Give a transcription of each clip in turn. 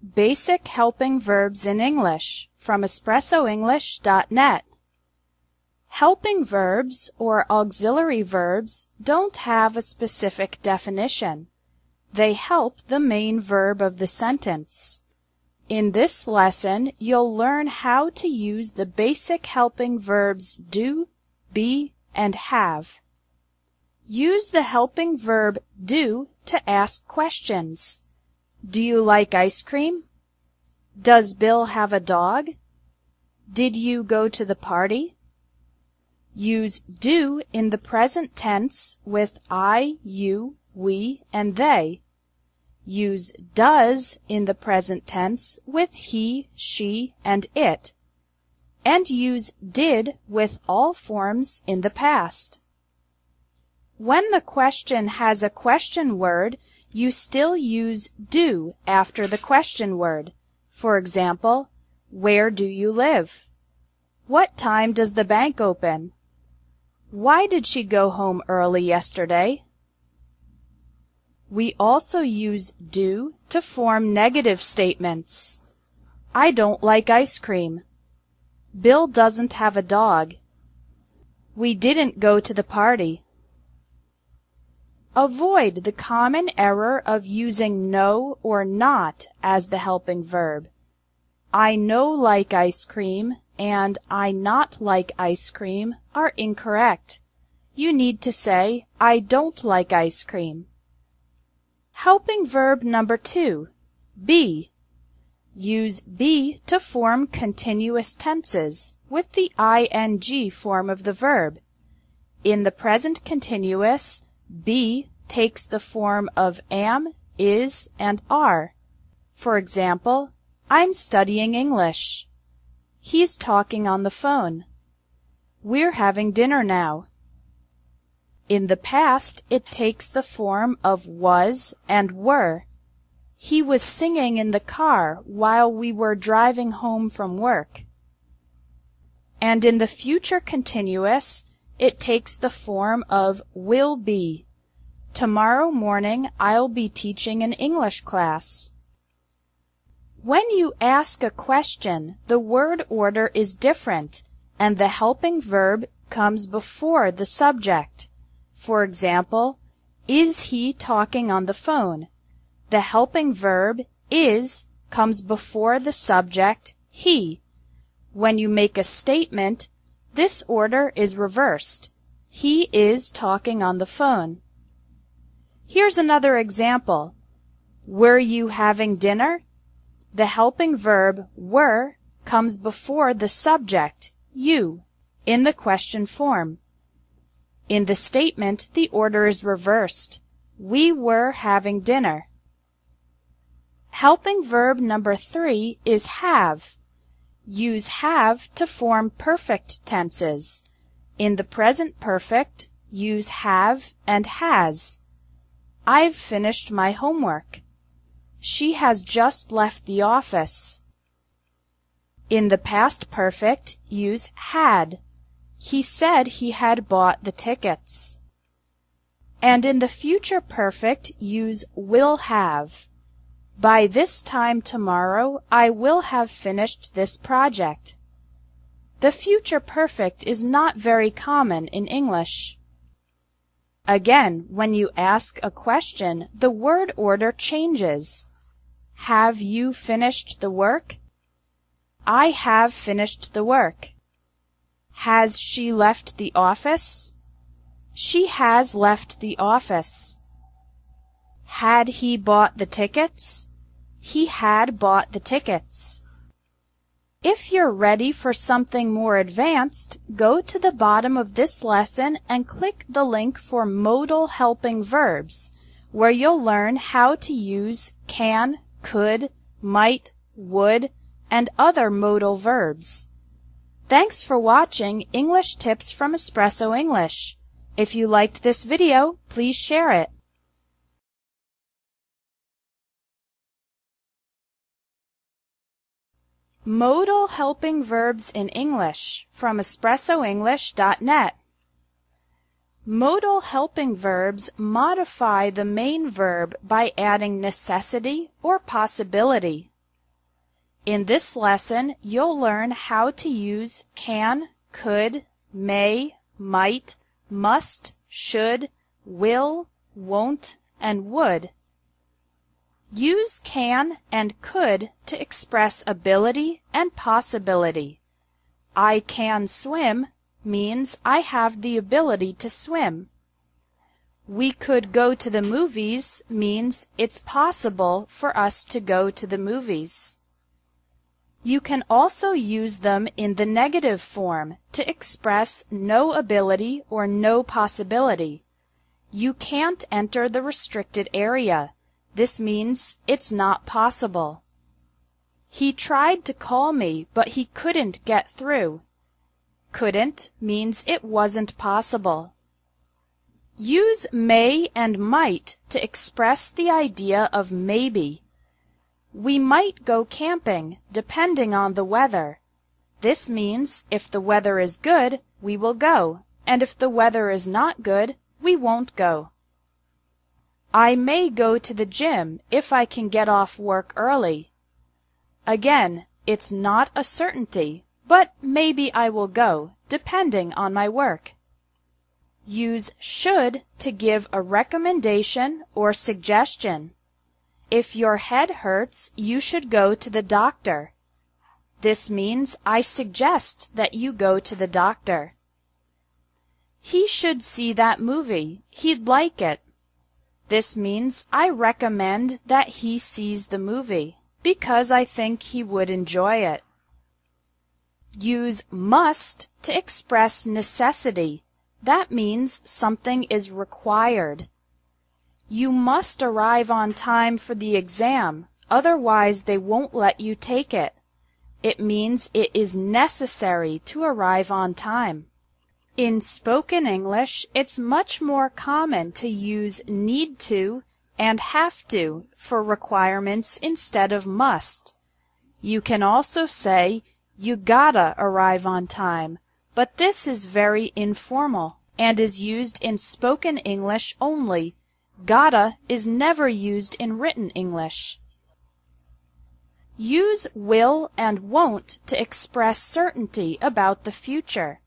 Basic Helping Verbs in English from EspressoEnglish.net. Helping verbs or auxiliary verbs don't have a specific definition. They help the main verb of the sentence. In this lesson, you'll learn how to use the basic helping verbs do, be, and have. Use the helping verb do to ask questions. Do you like ice cream? Does Bill have a dog? Did you go to the party? Use do in the present tense with I, you, we, and they. Use does in the present tense with he, she, and it. And use did with all forms in the past. When the question has a question word, you still use do after the question word. For example, where do you live? What time does the bank open? Why did she go home early yesterday? We also use do to form negative statements. I don't like ice cream. Bill doesn't have a dog. We didn't go to the party. Avoid the common error of using no or not as the helping verb. I no like ice cream and I not like ice cream are incorrect. You need to say, I don't like ice cream. Helping verb number 2, be. Use be to form continuous tenses with the ing form of the verb. In the present continuous, be takes the form of am, is, and are. For example, I'm studying English. He's talking on the phone. We're having dinner now. In the past, it takes the form of was and were. He was singing in the car while we were driving home from work. And in the future continuous, it takes the form of will be. Tomorrow morning, I'll be teaching an English class. When you ask a question, the word order is different, and the helping verb comes before the subject. For example, is he talking on the phone? The helping verb is comes before the subject he. When you make a statement, this order is reversed. He is talking on the phone. Here's another example. Were you having dinner? The helping verb were comes before the subject, you, in the question form. In the statement, the order is reversed. We were having dinner. Helping verb number 3 is have. Use have to form perfect tenses. In the present perfect, use have and has. I've finished my homework. She has just left the office. In the past perfect, use had. He said he had bought the tickets. And in the future perfect, use will have. By this time tomorrow, I will have finished this project. The future perfect is not very common in English. Again, when you ask a question, the word order changes. Have you finished the work? I have finished the work. Has she left the office? She has left the office. Had he bought the tickets? He had bought the tickets. If you're ready for something more advanced, go to the bottom of this lesson and click the link for modal helping verbs, where you'll learn how to use can, could, might, would, and other modal verbs. Thanks for watching English Tips from Espresso English. If you liked this video, please share it. Modal helping verbs in English from EspressoEnglish.net. Modal helping verbs modify the main verb by adding necessity or possibility. In this lesson, you'll learn how to use can, could, may, might, must, should, will, won't, and would. Use can and could to express ability and possibility. I can swim means I have the ability to swim. We could go to the movies means it's possible for us to go to the movies. You can also use them in the negative form to express no ability or no possibility. You can't enter the restricted area. This means it's not possible. He tried to call me, but he couldn't get through. Couldn't means it wasn't possible. Use may and might to express the idea of maybe. We might go camping, depending on the weather. This means if the weather is good, we will go, and if the weather is not good, we won't go. I may go to the gym if I can get off work early. Again, it's not a certainty, but maybe I will go, depending on my work. Use should to give a recommendation or suggestion. If your head hurts, you should go to the doctor. This means I suggest that you go to the doctor. He should see that movie. He'd like it. This means I recommend that he sees the movie because I think he would enjoy it. Use must to express necessity. That means something is required. You must arrive on time for the exam, otherwise they won't let you take it. It means it is necessary to arrive on time. In spoken English, it's much more common to use need to and have to for requirements instead of must. You can also say, you gotta arrive on time, but this is very informal and is used in spoken English only. Gotta is never used in written English. Use will and won't to express certainty about the future.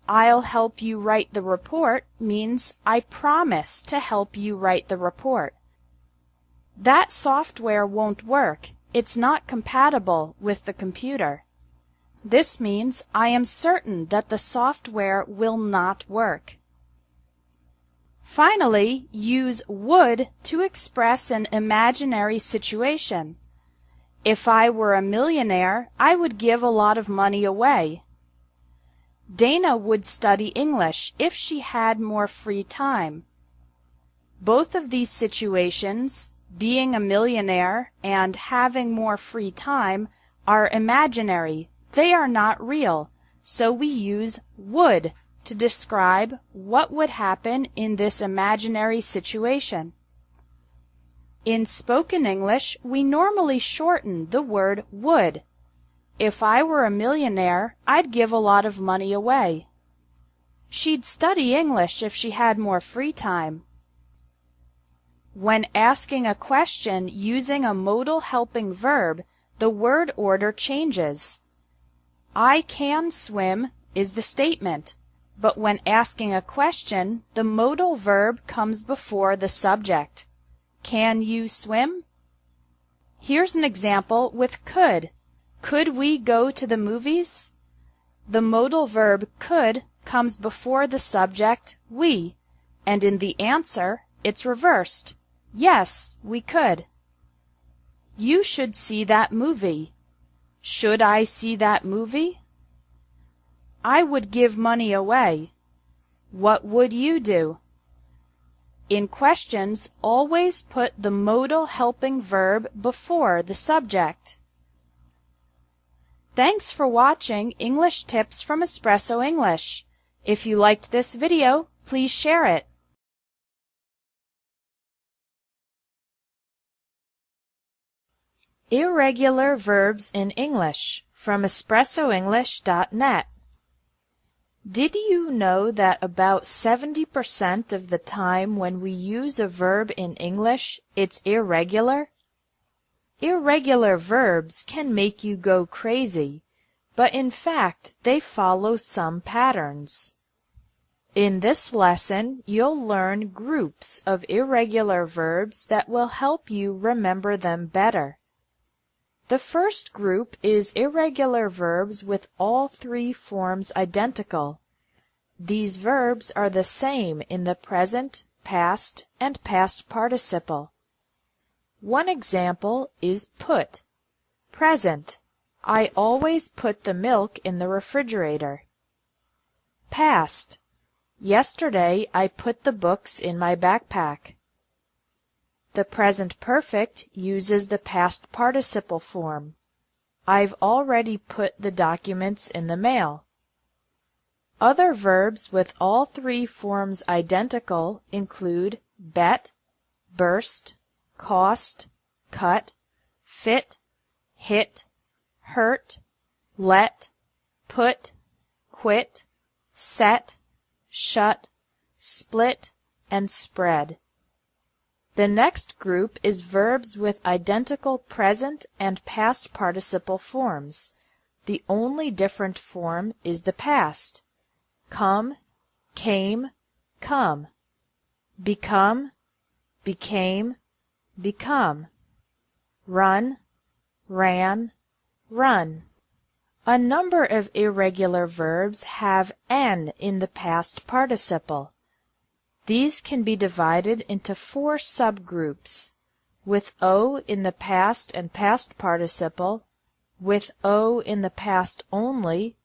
I'll help you write the report means I promise to help you write the report. That software won't work. It's not compatible with the computer. This means I am certain that the software will not work. Finally, use would to express an imaginary situation. If I were a millionaire, I would give a lot of money away. Dana would study English if she had more free time. Both of these situations, being a millionaire and having more free time, are imaginary. They are not real, so we use would to describe what would happen in this imaginary situation. In spoken English, we normally shorten the word would. If I were a millionaire, I'd give a lot of money away. She'd study English if she had more free time. When asking a question using a modal helping verb, the word order changes. I can swim is the statement, but when asking a question, the modal verb comes before the subject. Can you swim? Here's an example with could. Could we go to the movies? The modal verb could comes before the subject we, and in the answer, it's reversed. Yes, we could. You should see that movie. Should I see that movie? I would give money away. What would you do? In questions, always put the modal helping verb before the subject. Thanks for watching English Tips from Espresso English. If you liked this video, please share it. Irregular verbs in English from espressoenglish.net. Did you know that about 70% of the time when we use a verb in English, it's irregular? Irregular verbs can make you go crazy, but in fact they follow some patterns. In this lesson, you'll learn groups of irregular verbs that will help you remember them better. The first group is irregular verbs with all three forms identical. These verbs are the same in the present, past, and past participle. One example is put. Present. I always put the milk in the refrigerator. Past. Yesterday I put the books in my backpack. The present perfect uses the past participle form. I've already put the documents in the mail. Other verbs with all three forms identical include bet, burst, cost, cut, fit, hit, hurt, let, put, quit, set, shut, split, and spread. The next group is verbs with identical present and past participle forms. The only different form is the past. Come, came, come. Become, became, become. Run, ran, run. A number of irregular verbs have n in the past participle. These can be divided into 4 subgroups, with o in the past and past participle, with o in the past only,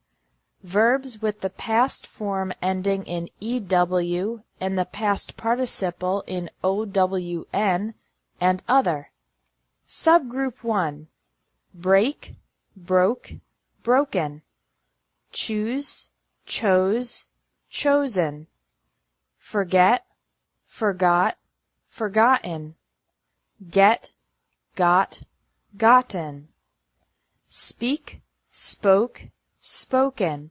verbs with the past form ending in ew and the past participle in own, and other. Subgroup 1. Break, broke, broken. Choose, chose, chosen. Forget, forgot, forgotten. Get, got, gotten. Speak, spoke, spoken.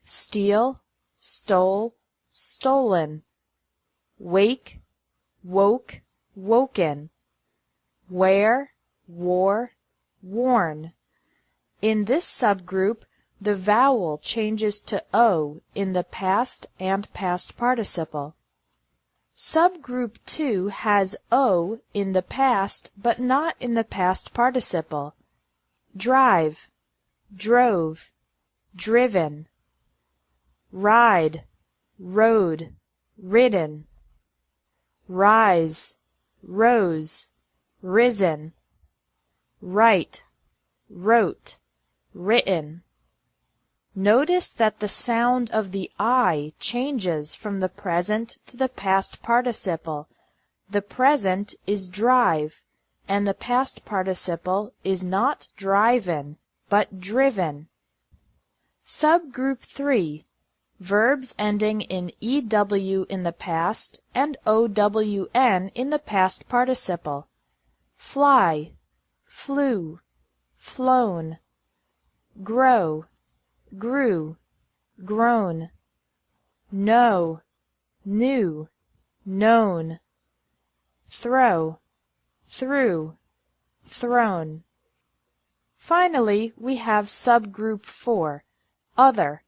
Steal, stole, stolen. Wake, woke, woken. Wear, wore, worn. In this subgroup, the vowel changes to o in the past and past participle. Subgroup 2 has o in the past but not in the past participle. Drive, drove, driven. Ride, rode, ridden. Rise, rose, risen. Write, wrote, written. Notice that the sound of the I changes from the present to the past participle. The present is drive, and the past participle is not driven, but driven. Subgroup 3. Verbs ending in EW in the past and OWN in the past participle. Fly, flew, flown. Grow, grew, grown. Know, knew, known. Throw, threw, thrown. Finally, we have subgroup 4, other.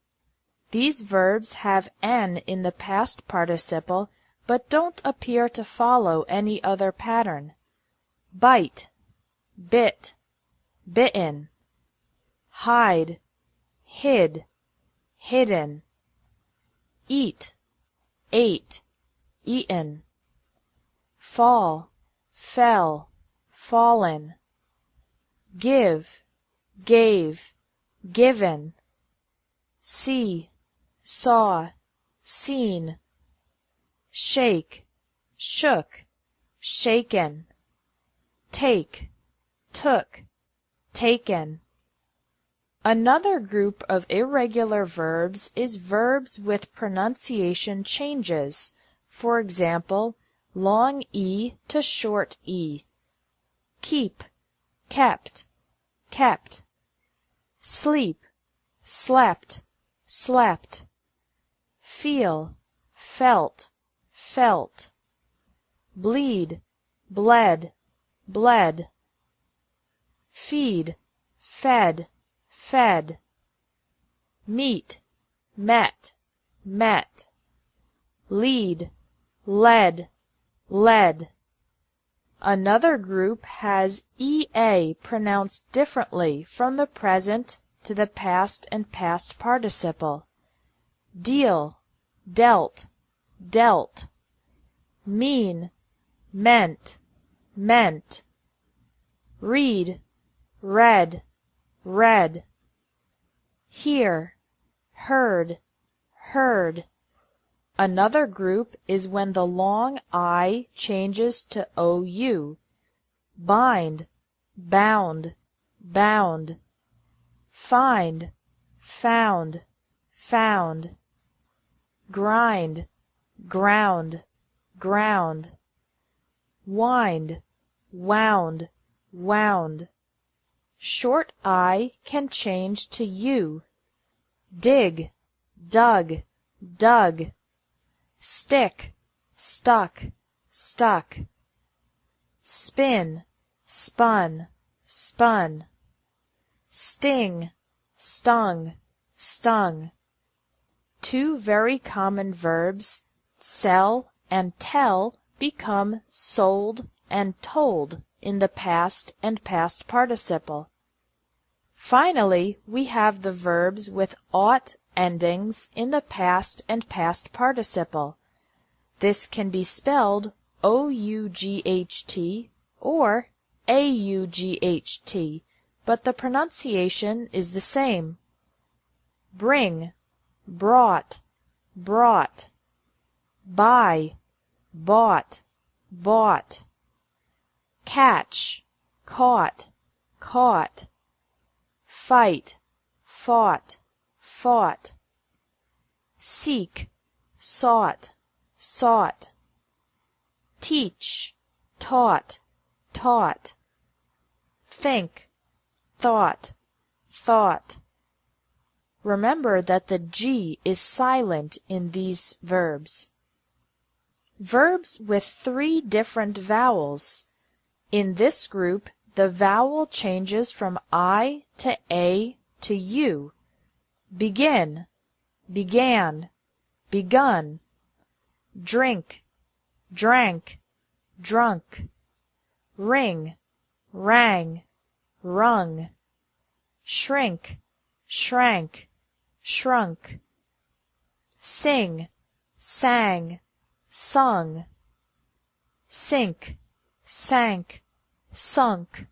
These verbs have n in the past participle, but don't appear to follow any other pattern. Bite, bit, bitten. Hide, hid, hidden. Eat, ate, eaten. Fall, fell, fallen. Give, gave, given. See, saw, seen. Shake, shook, shaken. Take, took, taken. Another group of irregular verbs is verbs with pronunciation changes. For example, long E to short E. Keep, kept, kept. Sleep, slept, slept. Feel, felt, felt. Bleed, bled, bled. feed, fed, fed. Meet, met, met. Lead, led, led. Another group has EA pronounced differently from the present to the past and past participle. Deal, dealt, dealt. Mean, meant, meant. Read, read, read. Hear, heard, heard. Another group is when the long I changes to OU. Bind, bound, bound. Find, found, found. Grind, ground, ground. Wind, wound, wound. Short I can change to U. Dig, dug, dug. Stick, stuck, stuck. Spin, spun, spun. Sting, stung, stung. Two very common verbs, sell and tell, become sold and told in the past and past participle. Finally, we have the verbs with ought endings in the past and past participle. This can be spelled O-U-G-H-T or A-U-G-H-T, but the pronunciation is the same. Bring, brought, brought. Buy, bought, bought. Catch, caught, caught. Fight, fought, fought. Seek, sought, sought. Teach, taught, taught. Think, thought, thought. Remember that the G is silent in these verbs. Verbs with 3 different vowels. In this group, the vowel changes from I to A to U. Begin, began, begun. Drink, drank, drunk. Ring, rang, rung. Shrink, shrank, shrunk. Sing, sang, sung. Sink, sank, sunk.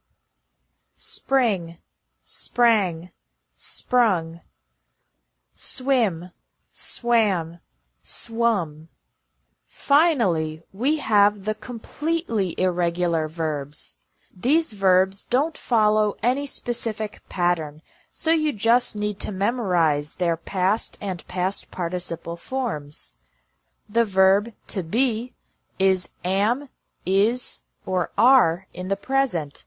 Spring, sprang, sprung. Swim, swam, swum. Finally, we have the completely irregular verbs. These verbs don't follow any specific pattern, so you just need to memorize their past and past participle forms. The verb to be is am, is, or are in the present,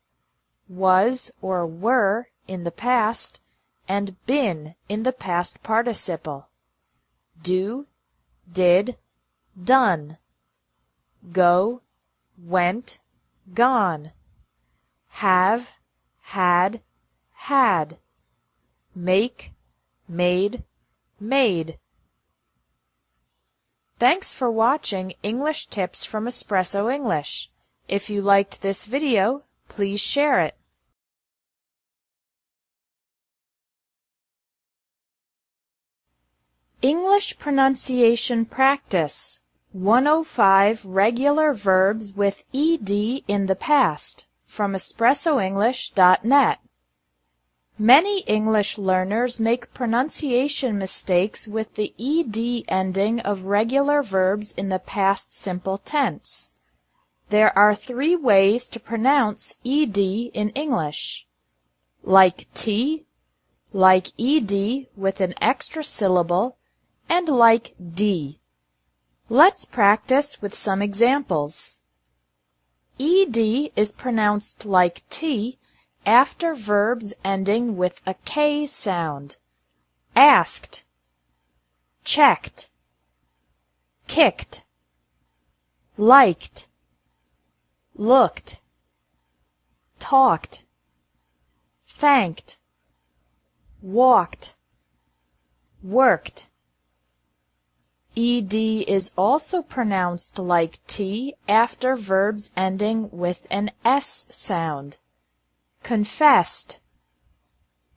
was or were in the past, and been in the past participle. Do, did, done. Go, went, gone. Have, had, had. Make, made, made. Thanks for watching English Tips from Espresso English. If you liked this video, please share it. English Pronunciation Practice 105 Regular Verbs with ED in the Past from EspressoEnglish.net. Many English learners make pronunciation mistakes with the ED ending of regular verbs in the past simple tense. There are 3 ways to pronounce ED in English. Like T, like ED with an extra syllable, and like D. Let's practice with some examples. ED is pronounced like T after verbs ending with a K sound. Asked, checked, kicked, liked, looked, talked, thanked, walked, worked. Ed is also pronounced like T after verbs ending with an S sound. Confessed,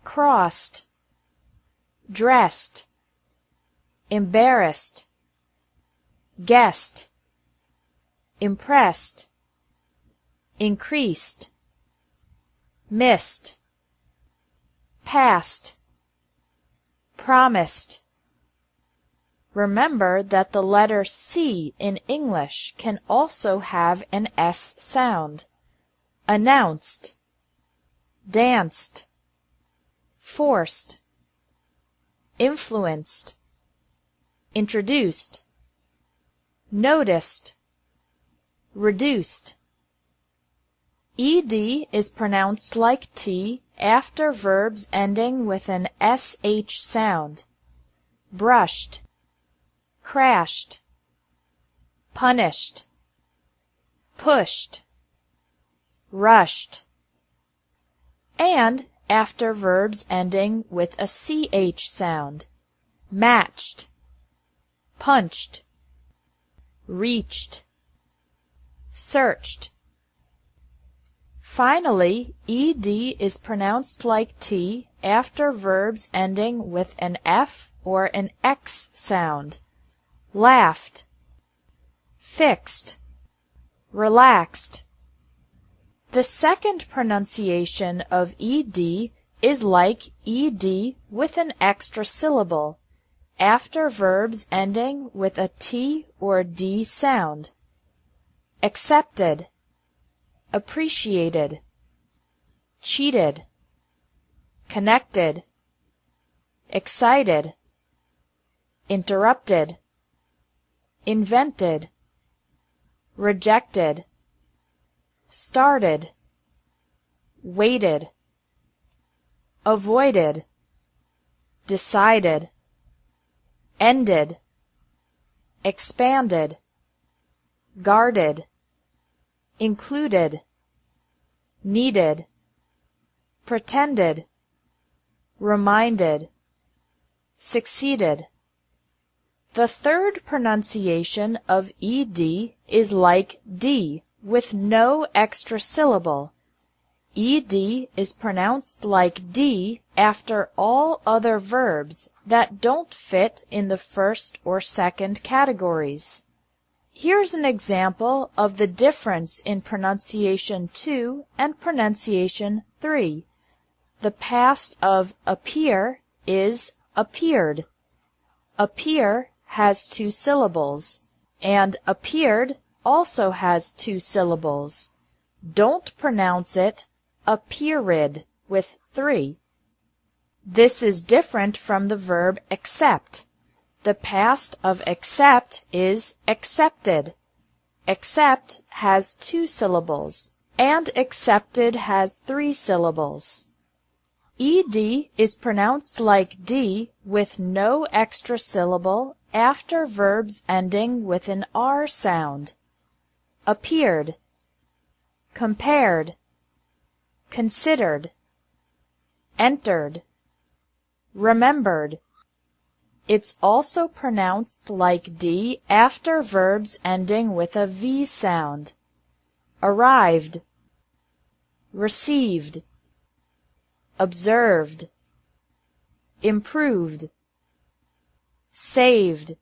crossed, dressed, embarrassed, guessed, impressed, increased, missed, passed, promised. Remember that the letter C in English can also have an S sound. Announced, danced, forced, influenced, introduced, noticed, reduced. Ed is pronounced like T after verbs ending with an SH sound. Brushed, crashed, punished, pushed, rushed, and after verbs ending with a CH sound. Matched, punched, reached, searched. Finally, Ed is pronounced like T after verbs ending with an F or an X sound. Laughed, fixed, relaxed. The second pronunciation of Ed is like Ed with an extra syllable, after verbs ending with a T or D sound. Accepted, appreciated, cheated, connected, excited, interrupted, invented, rejected, started, waited, avoided, decided, ended, expanded, guarded, included, needed, pretended, reminded, succeeded. The third pronunciation of Ed is like D with no extra syllable. Ed is pronounced like D after all other verbs that don't fit in the first or second categories. Here's an example of the difference in pronunciation 2 and pronunciation 3. The past of appear is appeared. Appear has 2 syllables, and appeared also has 2 syllables. Don't pronounce it appeared with 3. This is different from the verb accept. The past of accept is accepted. Accept has 2 syllables, and accepted has 3 syllables. Ed is pronounced like D with no extra syllable after verbs ending with an R sound. Appeared, compared, considered, entered, remembered. It's also pronounced like D after verbs ending with a V sound. Arrived, received, observed, improved, saved.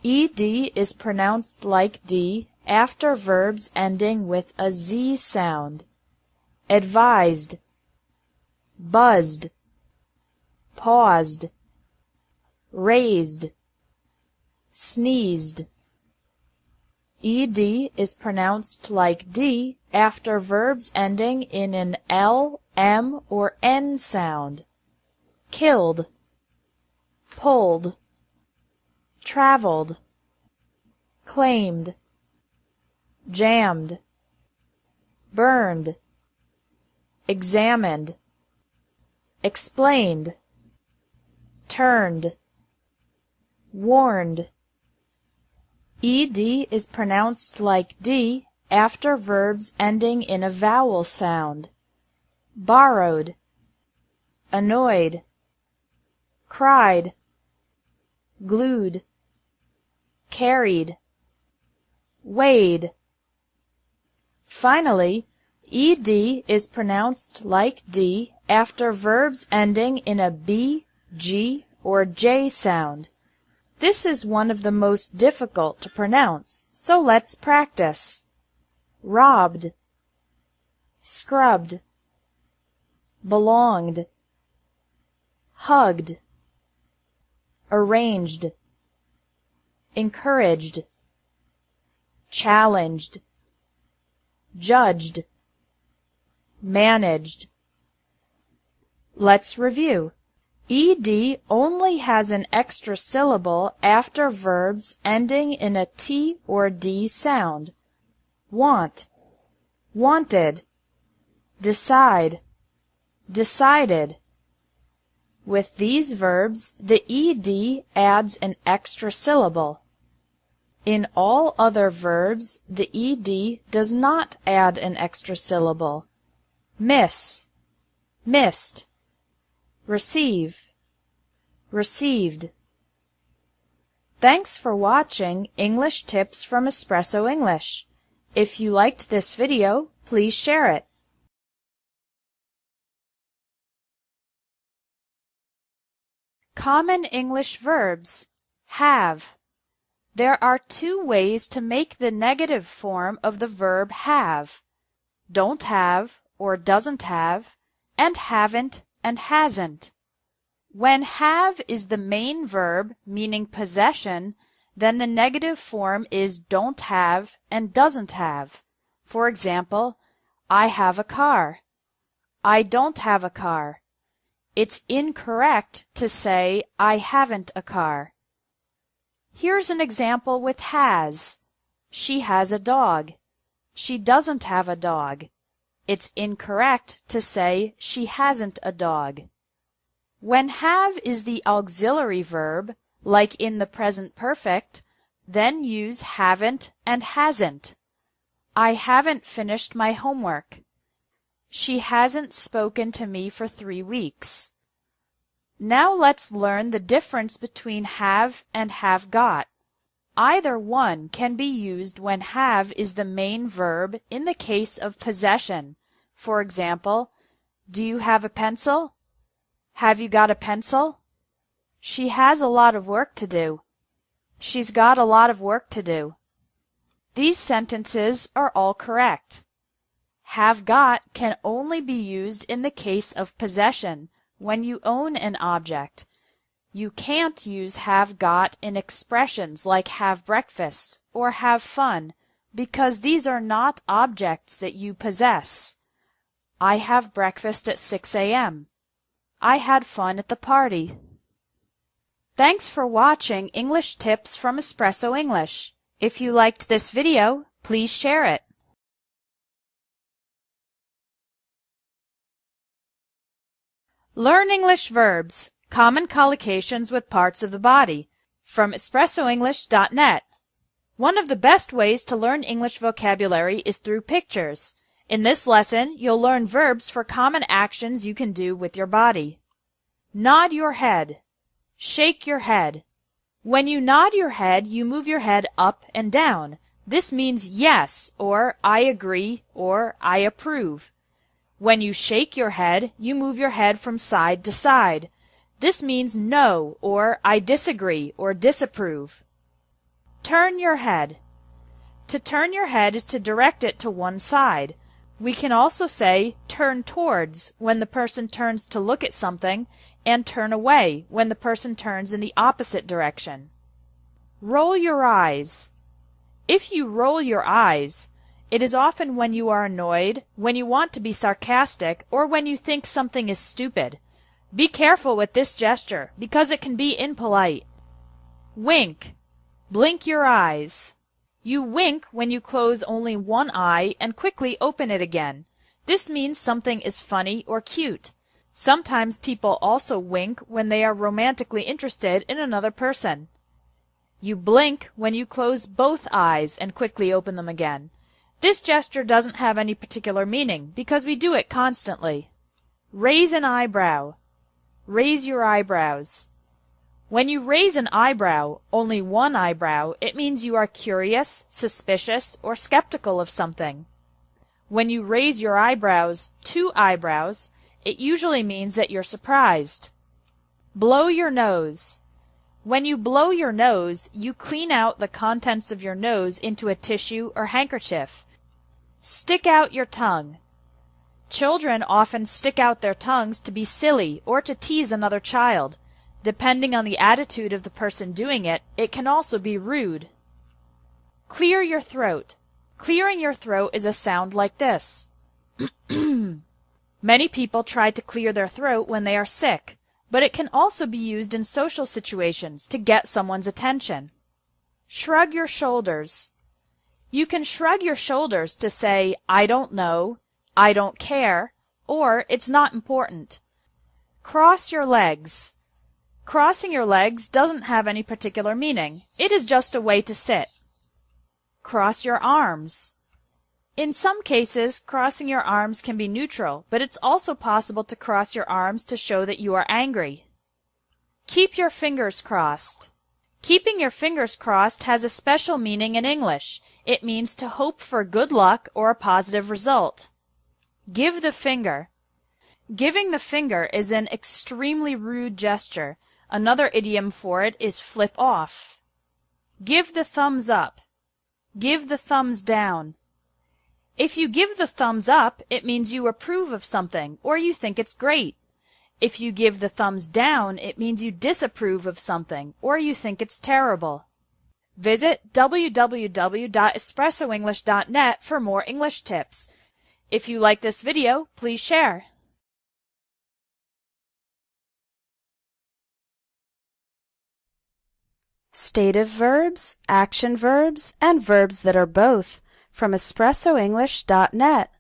Ed is pronounced like D after verbs ending with a Z sound. Advised, buzzed, paused, raised, sneezed. Ed is pronounced like D after verbs ending in an L, M, or N sound. Killed, pulled, traveled, claimed, jammed, burned, examined, explained, turned, warned. Ed is pronounced like D after verbs ending in a vowel sound. borrowed, annoyed, cried, glued, carried, weighed. Finally, ed is pronounced like d after verbs ending in a b, g, or j sound. This is one of the most difficult to pronounce, so let's practice. Robbed, scrubbed, belonged, hugged, arranged, encouraged, challenged, judged, managed. Let's review. ed only has an extra syllable after verbs ending in a t or d sound. Want, wanted, decide, decided. With these verbs, the ed adds an extra syllable. In all other verbs, the ed does not add an extra syllable. Miss, missed, receive, received. Thanks for watching English Tips from Espresso English. If you liked this video, please share it. Common English verbs. Have. There are two ways to make the negative form of the verb have. Don't have or doesn't have, and haven't and hasn't. When have is the main verb, meaning possession, then the negative form is don't have and doesn't have. For example, I have a car. I don't have a car. It's incorrect to say I haven't a car. Here's an example with has. She has a dog. She doesn't have a dog. It's incorrect to say she hasn't a dog. When have is the auxiliary verb, like in the present perfect, then use haven't and hasn't. I haven't finished my homework. She hasn't spoken to me for 3 weeks. Now let's learn the difference between have and have got. Either one can be used when have is the main verb in the case of possession. For example, do you have a pencil? Have you got a pencil? She has a lot of work to do. She's got a lot of work to do. These sentences are all correct. Have got can only be used in the case of possession, when you own an object. You can't use have got in expressions like have breakfast or have fun, because these are not objects that you possess. I have breakfast at 6 a.m. I had fun at the party. Thanks for watching English Tips from Espresso English. If you liked this video, please share it. Learn English verbs, common collocations with parts of the body, from espressoenglish.net. One of the best ways to learn English vocabulary is through pictures. In this lesson, you'll learn verbs for common actions you can do with your body. Nod your head. Shake your head. When you nod your head, you move your head up and down. This means yes, or I agree, or I approve. When you shake your head, you move your head from side to side. This means no, or I disagree, or disapprove. Turn your head. To turn your head is to direct it to one side. We can also say turn towards when the person turns to look at something, and turn away when the person turns in the opposite direction. Roll your eyes. If you roll your eyes, it is often when you are annoyed, when you want to be sarcastic, or when you think something is stupid. Be careful with this gesture, because it can be impolite. Wink. Blink your eyes. You wink when you close only one eye and quickly open it again. This means something is funny or cute. Sometimes people also wink when they are romantically interested in another person. You blink when you close both eyes and quickly open them again. This gesture doesn't have any particular meaning because we do it constantly. Raise an eyebrow. Raise your eyebrows. When you raise an eyebrow, only one eyebrow, it means you are curious, suspicious, or skeptical of something. When you raise your eyebrows, two eyebrows, it usually means that you're surprised. Blow your nose. When you blow your nose, you clean out the contents of your nose into a tissue or handkerchief. Stick out your tongue. Children often stick out their tongues to be silly or to tease another child. Depending on the attitude of the person doing it, it can also be rude. Clear your throat. Clearing your throat is a sound like this. Many people try to clear their throat when they are sick, but it can also be used in social situations to get someone's attention. Shrug your shoulders. You can shrug your shoulders to say, I don't know, I don't care, or it's not important. Cross your legs. Crossing your legs doesn't have any particular meaning. It is just a way to sit. Cross your arms. In some cases, crossing your arms can be neutral, but it's also possible to cross your arms to show that you are angry. Keep your fingers crossed. Keeping your fingers crossed has a special meaning in English. It means to hope for good luck or a positive result. Give the finger. Giving the finger is an extremely rude gesture. Another idiom for it is flip off. Give the thumbs up. Give the thumbs down. If you give the thumbs up, it means you approve of something or you think it's great. If you give the thumbs down, it means you disapprove of something or you think it's terrible. Visit www.espressoenglish.net for more English tips. If you like this video, please share. Stative verbs, action verbs, and verbs that are both from espressoenglish.net.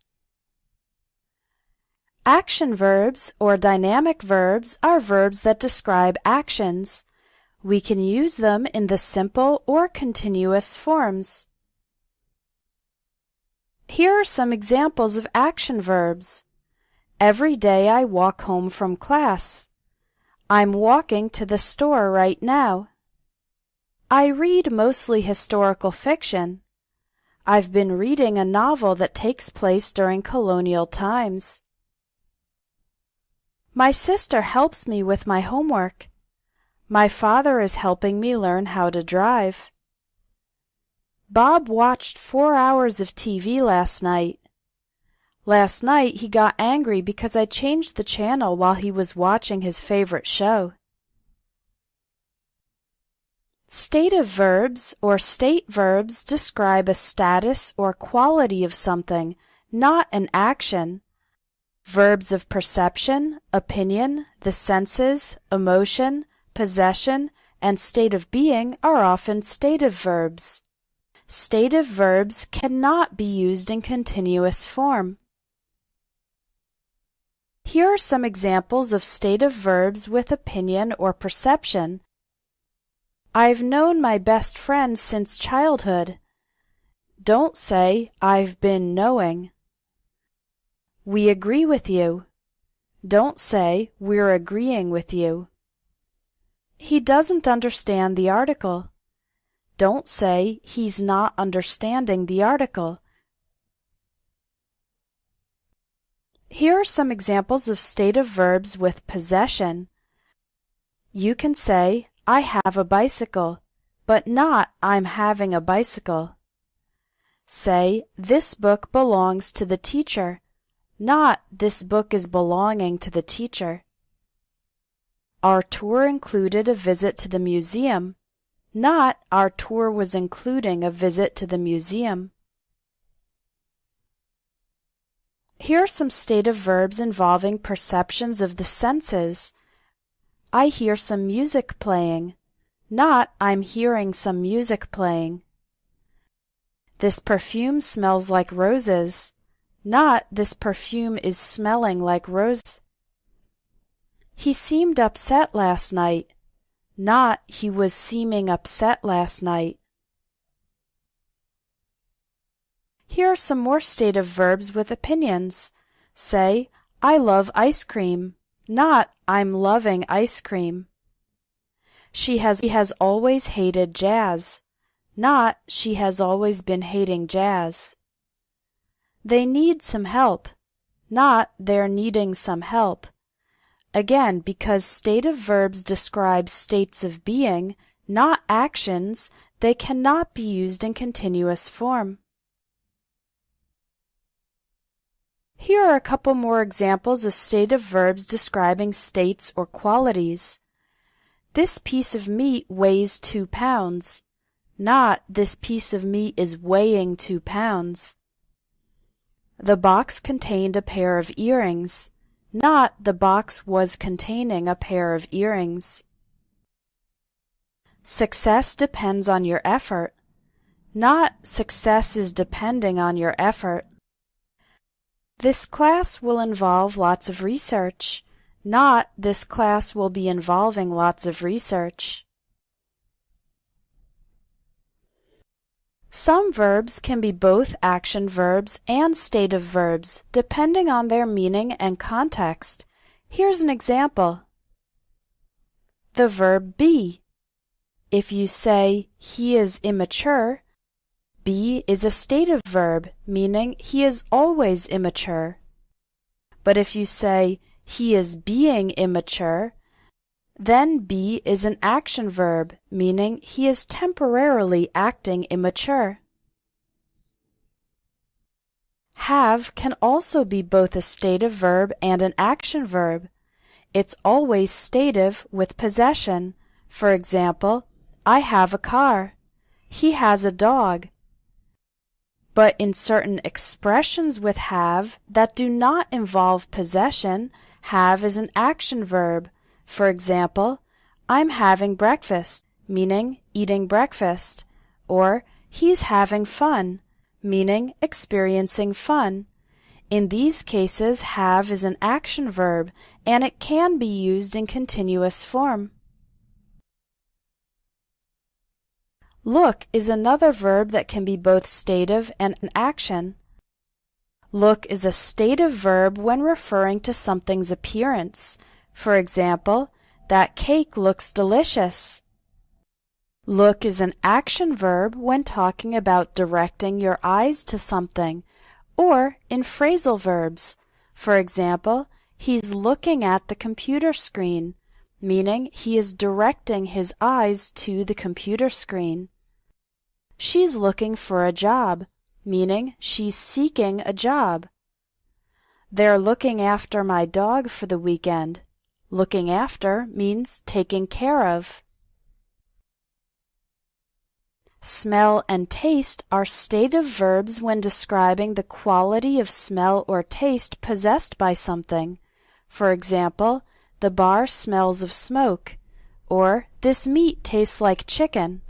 Action verbs or dynamic verbs are verbs that describe actions. We can use them in the simple or continuous forms. Here are some examples of action verbs. Every day I walk home from class. I'm walking to the store right now. I read mostly historical fiction. I've been reading a novel that takes place during colonial times. My sister helps me with my homework. My father is helping me learn how to drive. Bob watched 4 hours of TV last night. Last night he got angry because I changed the channel while he was watching his favorite show. Stative verbs or state verbs describe a status or quality of something, not an action. Verbs of perception, opinion, the senses, emotion, possession, and state of being are often stative verbs. Stative verbs cannot be used in continuous form. Here are some examples of stative verbs with opinion or perception. I've known my best friend since childhood. Don't say, I've been knowing. We agree with you. Don't say, we're agreeing with you. He doesn't understand the article. Don't say, he's not understanding the article. Here are some examples of stative verbs with possession. You can say, I have a bicycle, but not I'm having a bicycle. Say, this book belongs to the teacher, not this book is belonging to the teacher. Our tour included a visit to the museum, not our tour was including a visit to the museum. Here are some stative verbs involving perceptions of the senses. I hear some music playing, not I'm hearing some music playing. This perfume smells like roses, not this perfume is smelling like roses. He seemed upset last night, not he was seeming upset last night. Here are some more stative verbs with opinions. Say, I love ice cream, not I'm loving ice cream. She has always hated jazz, not she has always been hating jazz. They need some help, not they're needing some help. Again, because stative verbs describe states of being, not actions, they cannot be used in continuous form. Here are a couple more examples of stative verbs describing states or qualities. This piece of meat weighs 2 pounds, not this piece of meat is weighing 2 pounds. The box contained a pair of earrings, not the box was containing a pair of earrings. Success depends on your effort, not success is depending on your effort. This class will involve lots of research, not this class will be involving lots of research. Some verbs can be both action verbs and stative verbs, depending on their meaning and context. Here's an example. The verb be. If you say, he is immature, be is a stative verb, meaning he is always immature. But if you say, he is being immature, then be is an action verb, meaning he is temporarily acting immature. Have can also be both a stative verb and an action verb. It's always stative with possession. For example, I have a car. He has a dog. But in certain expressions with have that do not involve possession, have is an action verb. For example, I'm having breakfast, meaning eating breakfast, or he's having fun, meaning experiencing fun. In these cases, have is an action verb, and it can be used in continuous form. Look is another verb that can be both stative and an action. Look is a stative verb when referring to something's appearance. For example, that cake looks delicious. Look is an action verb when talking about directing your eyes to something, or in phrasal verbs. For example, he's looking at the computer screen, meaning he is directing his eyes to the computer screen. She's looking for a job, meaning she's seeking a job. They're looking after my dog for the weekend. Looking after means taking care of. Smell and taste are stative verbs when describing the quality of smell or taste possessed by something. For example, the bar smells of smoke, or this meat tastes like chicken.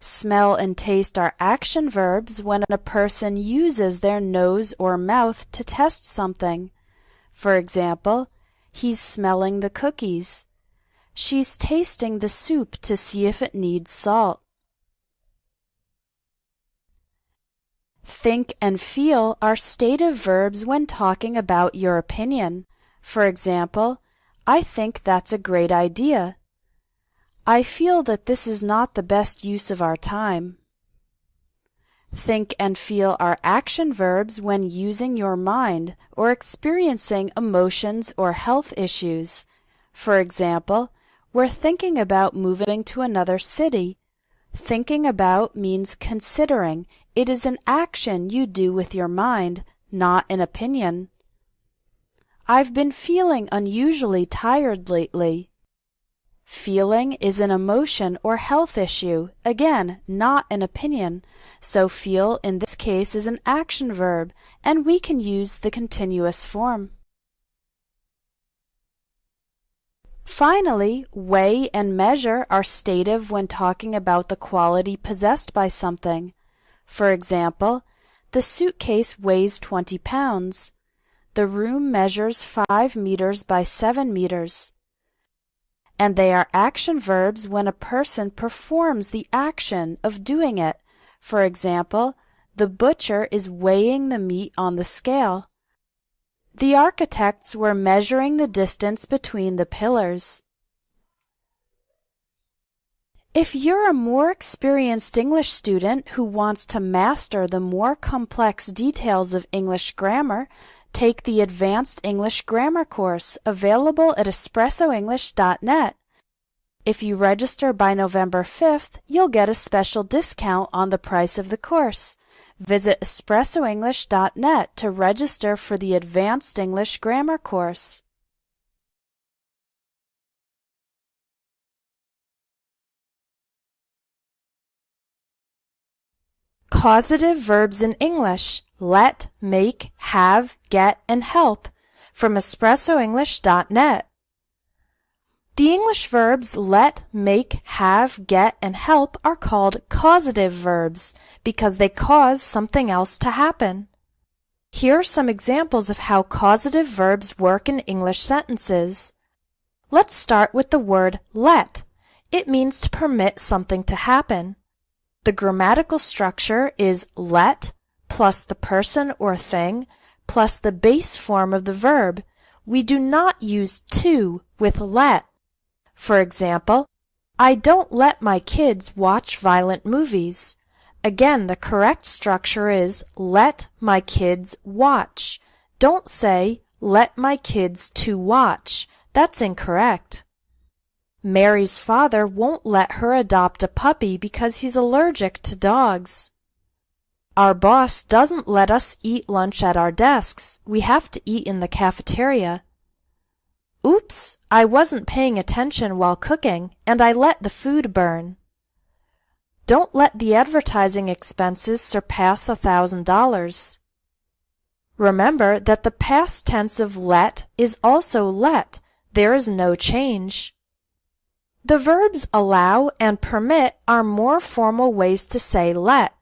Smell and taste are action verbs when a person uses their nose or mouth to test something. For example, he's smelling the cookies. She's tasting the soup to see if it needs salt. Think and feel are stative verbs when talking about your opinion. For example, I think that's a great idea. I feel that this is not the best use of our time. Think and feel are action verbs when using your mind or experiencing emotions or health issues. For example, we're thinking about moving to another city. Thinking about means considering. It is an action you do with your mind, not an opinion. I've been feeling unusually tired lately. Feeling is an emotion or health issue, again, not an opinion, so feel in this case is an action verb, and we can use the continuous form. Finally, weigh and measure are stative when talking about the quality possessed by something. For example, the suitcase weighs 20 pounds. The room measures 5 meters by 7 meters. And they are action verbs when a person performs the action of doing it. For example, the butcher is weighing the meat on the scale. The architects were measuring the distance between the pillars. If you're a more experienced English student who wants to master the more complex details of English grammar, take the Advanced English Grammar course available at espressoenglish.net. If you register by November 5th, you'll get a special discount on the price of the course. Visit espressoenglish.net to register for the Advanced English Grammar course. Causative verbs in English: let, make, have, get, and help, from espressoenglish.net. The English verbs let, make, have, get, and help are called causative verbs because they cause something else to happen. Here are some examples of how causative verbs work in English sentences. Let's start with the word let. It means to permit something to happen. The grammatical structure is let plus the person or thing plus the base form of the verb. We do not use to with let. For example, I don't let my kids watch violent movies. Again, the correct structure is let my kids watch. Don't say let my kids to watch. That's incorrect. Mary's father won't let her adopt a puppy because he's allergic to dogs. Our boss doesn't let us eat lunch at our desks. We have to eat in the cafeteria. Oops, I wasn't paying attention while cooking, and I let the food burn. Don't let the advertising expenses surpass $1,000. Remember that the past tense of let is also let. There is no change. The verbs allow and permit are more formal ways to say let.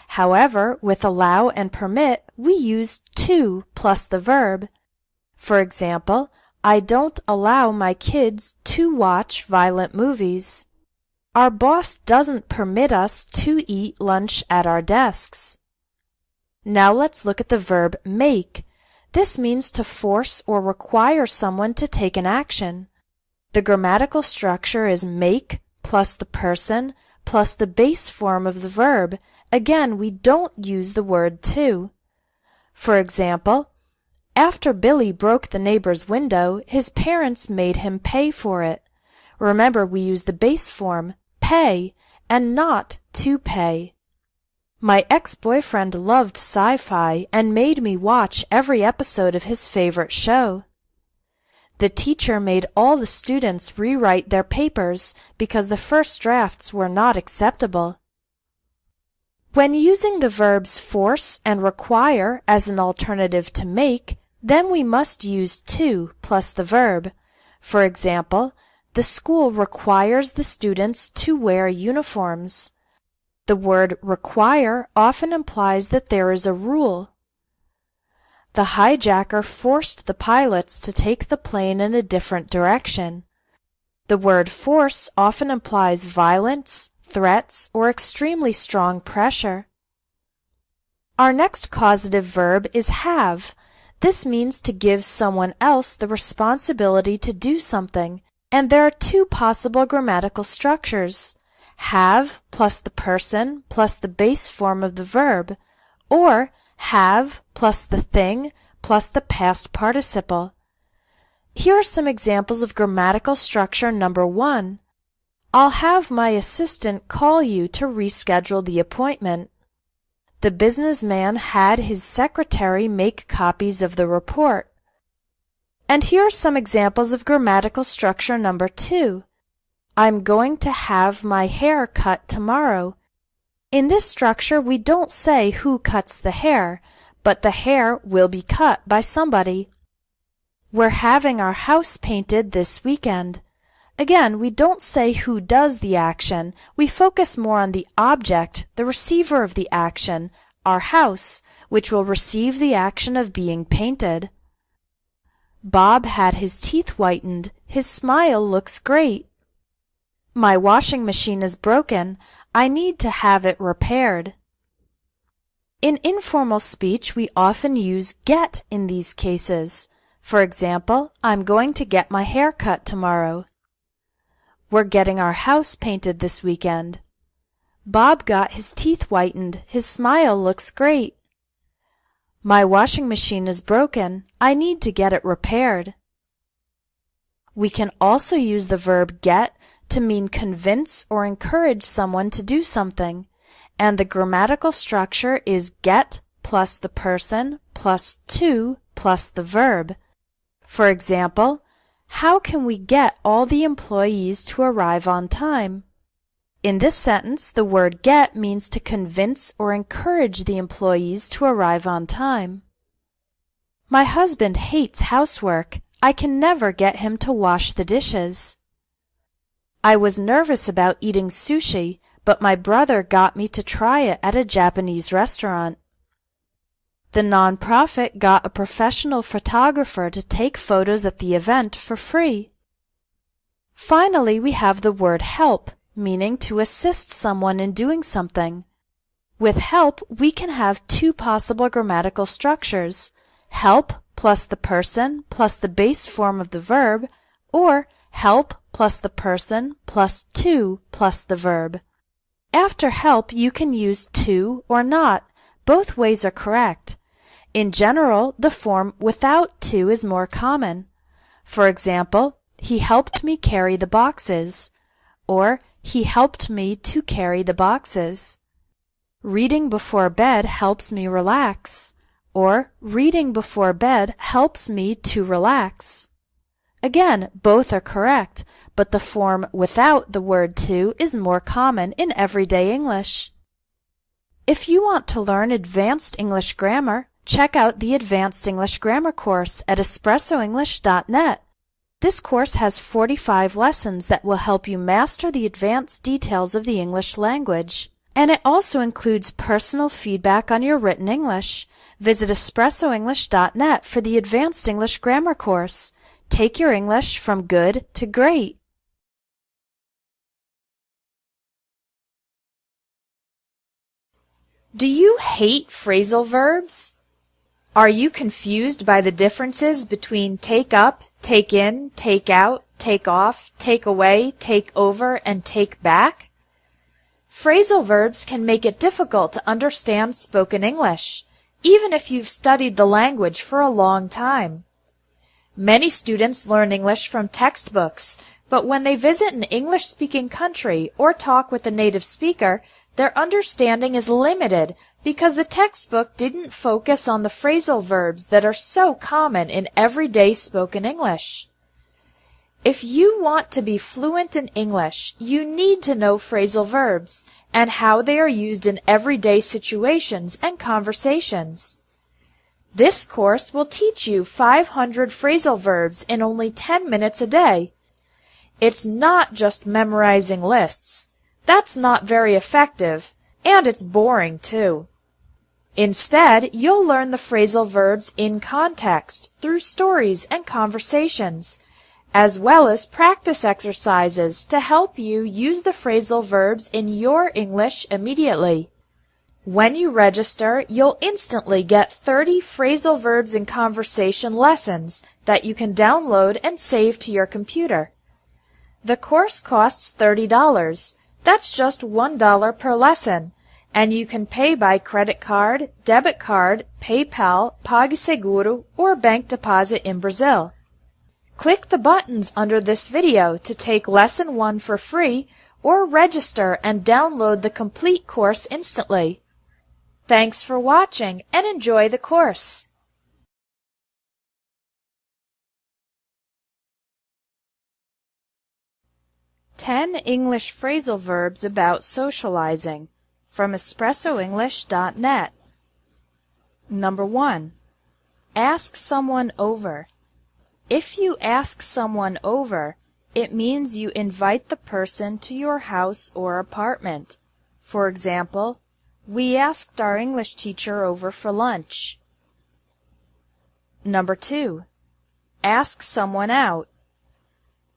However, with allow and permit, we use to plus the verb. For example, I don't allow my kids to watch violent movies. Our boss doesn't permit us to eat lunch at our desks. Now let's look at the verb make. This means to force or require someone to take an action. The grammatical structure is make plus the person plus the base form of the verb. Again, we don't use the word to. For example, after Billy broke the neighbor's window, his parents made him pay for it. Remember, we use the base form, pay, and not to pay. My ex-boyfriend loved sci-fi and made me watch every episode of his favorite show. The teacher made all the students rewrite their papers because the first drafts were not acceptable. When using the verbs force and require as an alternative to make, then we must use to plus the verb. For example, the school requires the students to wear uniforms. The word require often implies that there is a rule. The hijacker forced the pilots to take the plane in a different direction. The word force often implies violence, threats, or extremely strong pressure. Our next causative verb is have. This means to give someone else the responsibility to do something, and there are two possible grammatical structures: have plus the person plus the base form of the verb, or have plus the thing plus the past participle. Here are some examples of grammatical structure number 1. I'll have my assistant call you to reschedule the appointment. The businessman had his secretary make copies of the report. And here are some examples of grammatical structure number 2. I'm going to have my hair cut tomorrow. In this structure, we don't say who cuts the hair, but the hair will be cut by somebody. We're having our house painted this weekend. Again, we don't say who does the action. We focus more on the object, the receiver of the action, our house, which will receive the action of being painted. Bob had his teeth whitened. His smile looks great. My washing machine is broken. I need to have it repaired. In informal speech, we often use get in these cases. For example, I'm going to get my hair cut tomorrow. We're getting our house painted this weekend. Bob got his teeth whitened. His smile looks great. My washing machine is broken. I need to get it repaired. We can also use the verb get to mean convince or encourage someone to do something, and the grammatical structure is get plus the person plus to plus the verb. For example, how can we get all the employees to arrive on time? In this sentence, the word get means to convince or encourage the employees to arrive on time. My husband hates housework. I can never get him to wash the dishes. I was nervous about eating sushi, but my brother got me to try it at a Japanese restaurant. The nonprofit got a professional photographer to take photos at the event for free. Finally, we have the word help, meaning to assist someone in doing something. With help, we can have two possible grammatical structures: help plus the person plus the base form of the verb, or help plus the person plus to plus the verb. After help, you can use to or not. Both ways are correct. In general, the form without to is more common. For example, he helped me carry the boxes, or he helped me to carry the boxes. Reading before bed helps me relax, or reading before bed helps me to relax. Again, both are correct, but the form without the word to is more common in everyday English. If you want to learn advanced English grammar, check out the Advanced English Grammar course at espressoenglish.net. This course has 45 lessons that will help you master the advanced details of the English language. And it also includes personal feedback on your written English. Visit espressoenglish.net for the Advanced English Grammar course. Take your English from good to great. Do you hate phrasal verbs? Are you confused by the differences between take up, take in, take out, take off, take away, take over, and take back? Phrasal verbs can make it difficult to understand spoken English, even if you've studied the language for a long time. Many students learn English from textbooks, but when they visit an English-speaking country or talk with a native speaker, their understanding is limited because the textbook didn't focus on the phrasal verbs that are so common in everyday spoken English. If you want to be fluent in English, you need to know phrasal verbs and how they are used in everyday situations and conversations. This course will teach you 500 phrasal verbs in only 10 minutes a day. It's not just memorizing lists. That's not very effective, and it's boring too. Instead, you'll learn the phrasal verbs in context through stories and conversations, as well as practice exercises to help you use the phrasal verbs in your English immediately. When you register, you'll instantly get 30 phrasal verbs in conversation lessons that you can download and save to your computer. The course costs $30. That's just $1 per lesson, and you can pay by credit card, debit card, PayPal, PagSeguro, or bank deposit in Brazil. Click the buttons under this video to take Lesson 1 for free or register and download the complete course instantly. Thanks for watching and enjoy the course. Ten English phrasal verbs about socializing from espressoenglish.net. Number 1. Ask someone over. If you ask someone over, it means you invite the person to your house or apartment. For example, we asked our English teacher over for lunch. Number 2. Ask someone out.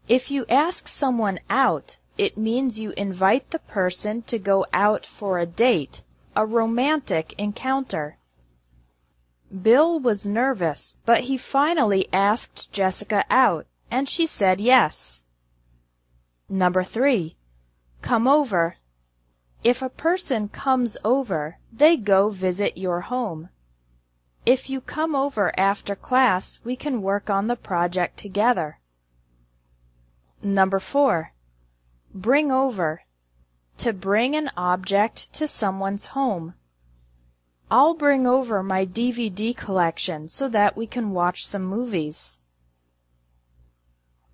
If you ask someone out, it means you invite the person to go out for a date, a romantic encounter. Bill was nervous, but he finally asked Jessica out, and she said yes. Number 3. Come over. If a person comes over, they go visit your home. If you come over after class, we can work on the project together. Number 4. Bring over. To bring an object to someone's home. I'll bring over my DVD collection so that we can watch some movies.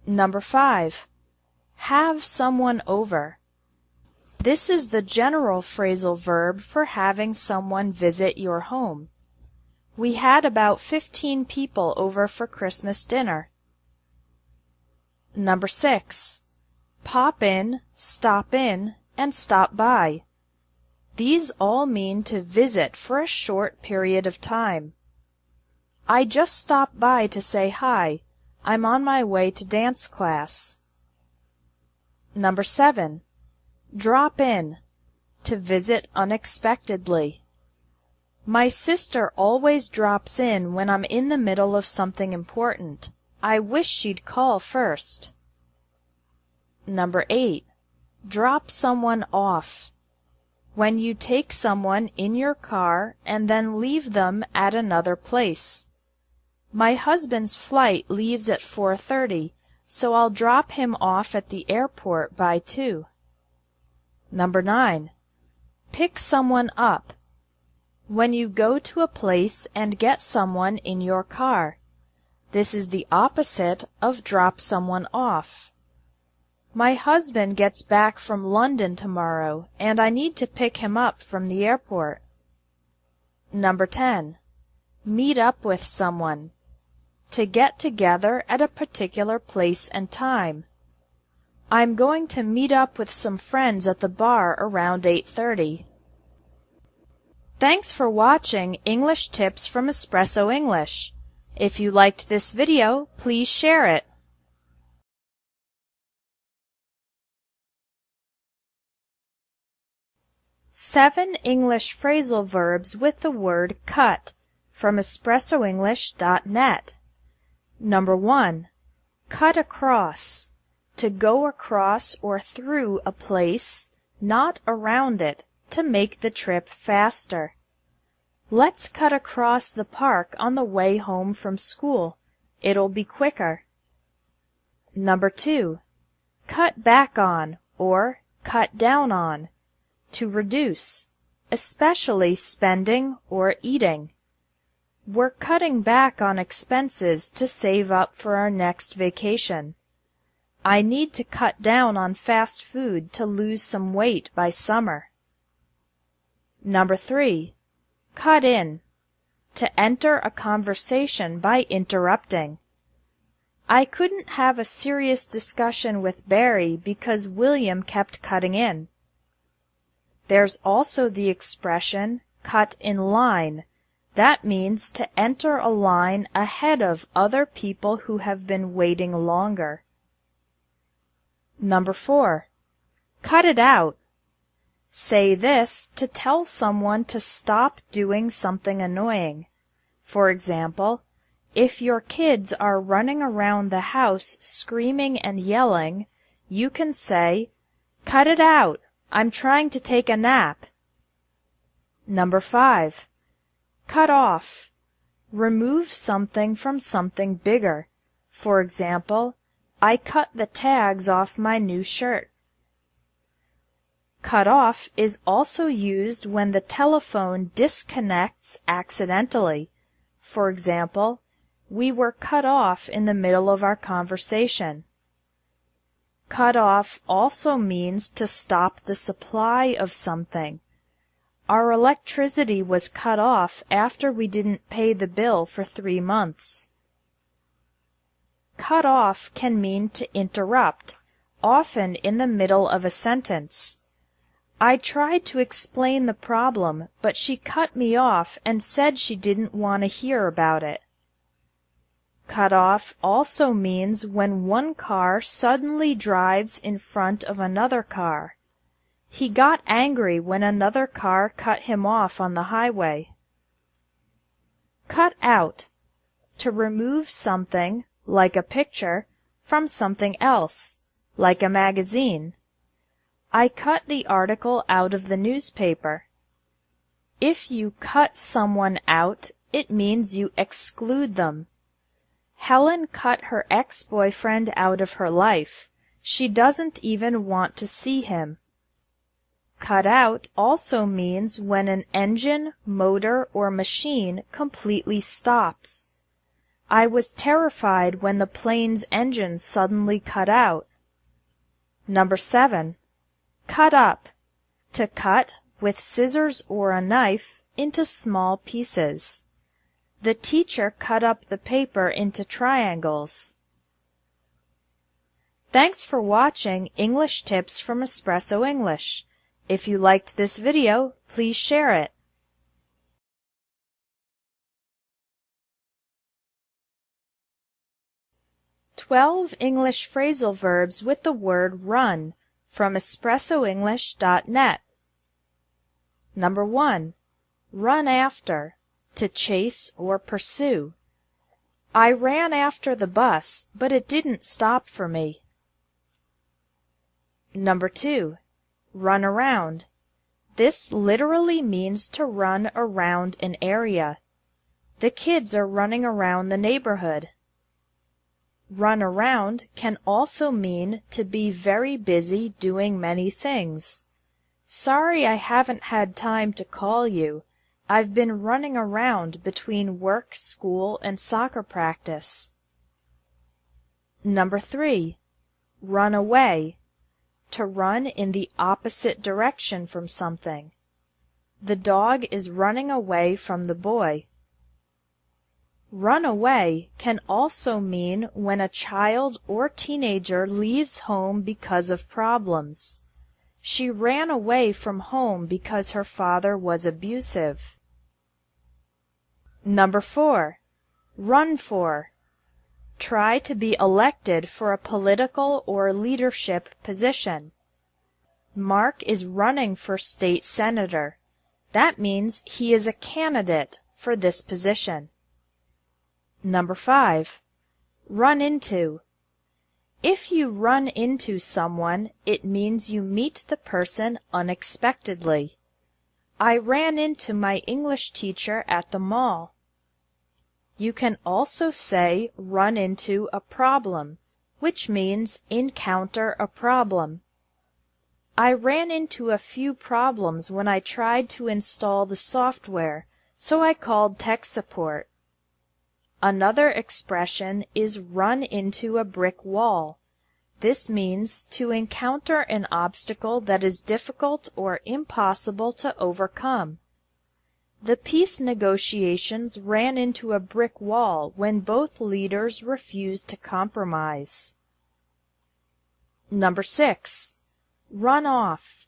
Number 5. Have someone over. This is the general phrasal verb for having someone visit your home. We had about 15 people over for Christmas dinner. Number 6. Pop in, and stop by. These all mean to visit for a short period of time. I just stopped by to say hi. I'm on my way to dance class. Number 7. Drop in. To visit unexpectedly. My sister always drops in when I'm in the middle of something important. I wish she'd call first. Number 8. Drop someone off. When you take someone in your car and then leave them at another place. My husband's flight leaves at 4:30, so I'll drop him off at the airport by 2. Number 9. Pick someone up. When you go to a place and get someone in your car. This is the opposite of drop someone off. My husband gets back from London tomorrow, and I need to pick him up from the airport. Number 10. Meet up with someone. To get together at a particular place and time. I'm going to meet up with some friends at the bar around 8:30. Thanks for watching English Tips from Espresso English. If you liked this video, please share it. Seven English phrasal verbs with the word cut from espressoenglish.net. Number 1. Cut across. To go across or through a place, not around it, to make the trip faster. Let's cut across the park on the way home from school. It'll be quicker. Number 2. Cut back on or cut down on. To reduce, especially spending or eating. We're cutting back on expenses to save up for our next vacation. I need to cut down on fast food to lose some weight by summer. Number 3. Cut in. To enter a conversation by interrupting. I couldn't have a serious discussion with Barry because William kept cutting in. There's also the expression cut in line. That means to enter a line ahead of other people who have been waiting longer. Number 4. Cut it out. Say this to tell someone to stop doing something annoying. For example, if your kids are running around the house screaming and yelling, you can say, "Cut it out. I'm trying to take a nap." Number 5. Cut off. Remove something from something bigger. For example, I cut the tags off my new shirt. Cut off is also used when the telephone disconnects accidentally. For example, we were cut off in the middle of our conversation. Cut off also means to stop the supply of something. Our electricity was cut off after we didn't pay the bill for 3 months. Cut off can mean to interrupt, often in the middle of a sentence. I tried to explain the problem, but she cut me off and said she didn't want to hear about it. Cut off also means when one car suddenly drives in front of another car. He got angry when another car cut him off on the highway. Cut out. To remove something, like a picture, from something else, like a magazine. I cut the article out of the newspaper. If you cut someone out, it means you exclude them. Helen cut her ex-boyfriend out of her life. She doesn't even want to see him. Cut out also means when an engine, motor, or machine completely stops. I was terrified when the plane's engine suddenly cut out. Number 7. Cut up. To cut, with scissors or a knife, into small pieces. The teacher cut up the paper into triangles. Thanks for watching English Tips from Espresso English. If you liked this video, please share it. "12 English phrasal verbs with the word run" from espressoenglish.net. Number 1. Run after. To chase or pursue. I ran after the bus, but it didn't stop for me. Number 2. Run around. This literally means to run around an area. The kids are running around the neighborhood. Run around can also mean to be very busy doing many things. Sorry I haven't had time to call you. I've been running around between work, school, and soccer practice. Number 3. Run away. To run in the opposite direction from something. The dog is running away from the boy. Run away can also mean when a child or teenager leaves home because of problems. She ran away from home because her father was abusive. Number 4. Run for. Try to be elected for a political or leadership position. Mark is running for state senator. That means he is a candidate for this position. Number 5. Run into. If you run into someone, it means you meet the person unexpectedly. I ran into my English teacher at the mall. You can also say run into a problem, which means encounter a problem. I ran into a few problems when I tried to install the software, so I called tech support. Another expression is run into a brick wall. This means to encounter an obstacle that is difficult or impossible to overcome. The peace negotiations ran into a brick wall when both leaders refused to compromise. Number 6. Run off.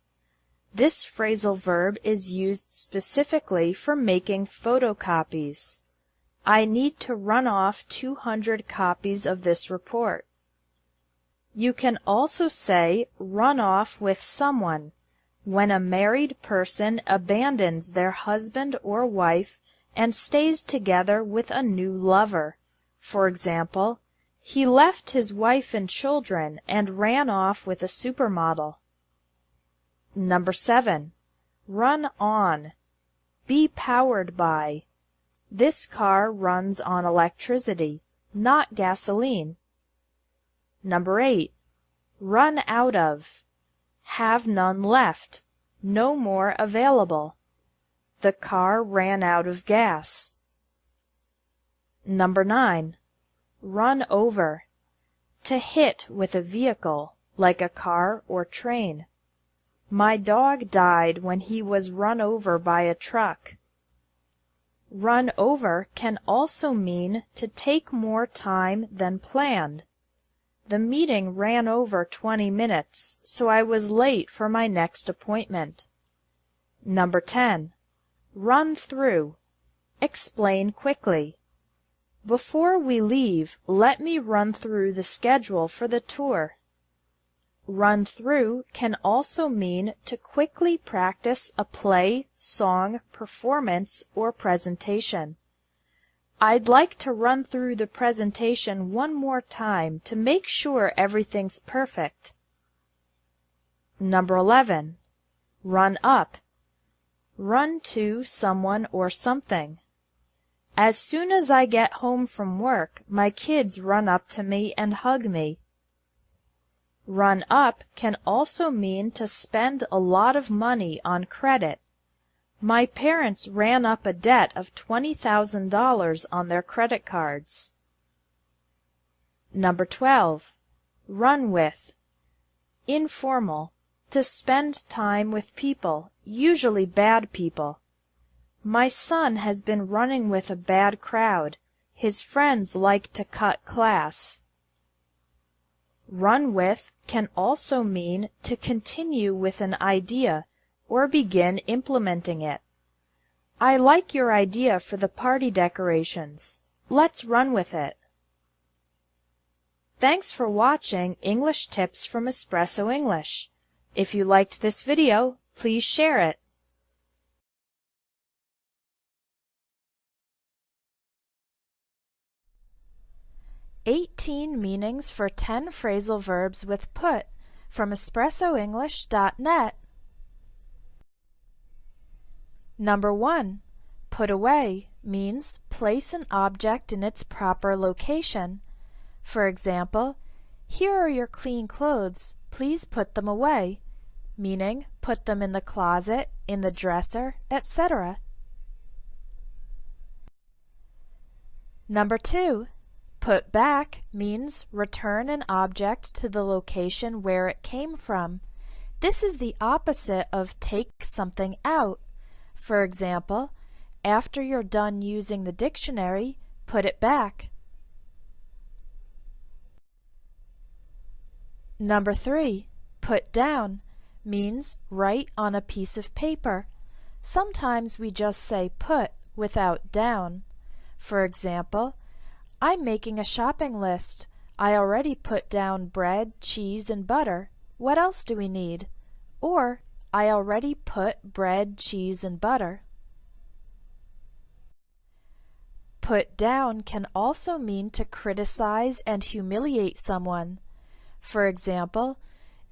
This phrasal verb is used specifically for making photocopies. I need to run off 200 copies of this report. You can also say run off with someone when a married person abandons their husband or wife and stays together with a new lover. For example, he left his wife and children and ran off with a supermodel. Number 7. Run on. Be powered by. This car runs on electricity, not gasoline. Number 8. Run out of. Have none left. No more available. The car ran out of gas. Number 9. Run over. To hit with a vehicle, like a car or train. My dog died when he was run over by a truck. Run over can also mean to take more time than planned. The meeting ran over 20 minutes, so I was late for my next appointment. Number 10. Run through. Explain quickly. Before we leave, let me run through the schedule for the tour. Run through can also mean to quickly practice a play, song, performance, or presentation. I'd like to run through the presentation one more time to make sure everything's perfect. Number 11. Run up. Run to someone or something. As soon as I get home from work, my kids run up to me and hug me. Run up can also mean to spend a lot of money on credit. My parents ran up a debt of $20,000 on their credit cards. Number 12. Run with. Informal. To spend time with people, usually bad people. My son has been running with a bad crowd. His friends like to cut class. Run with can also mean to continue with an idea or begin implementing it. I like your idea for the party decorations. Let's run with it. Thanks for watching English Tips from Espresso English. If you liked this video, please share it. "18 meanings for 10 phrasal verbs with put" from espressoenglish.net. Number 1. Put away means place an object in its proper location. For example, "Here are your clean clothes. Please put them away," meaning put them in the closet, in the dresser, etc. Number 2. Put back means return an object to the location where it came from. This is the opposite of take something out. For example, after you're done using the dictionary, put it back. Number 3. Put down means write on a piece of paper. Sometimes we just say put without down. For example, "I'm making a shopping list. I already put down bread, cheese, and butter. What else do we need?" Or, "I already put bread, cheese, and butter." Put down can also mean to criticize and humiliate someone. For example,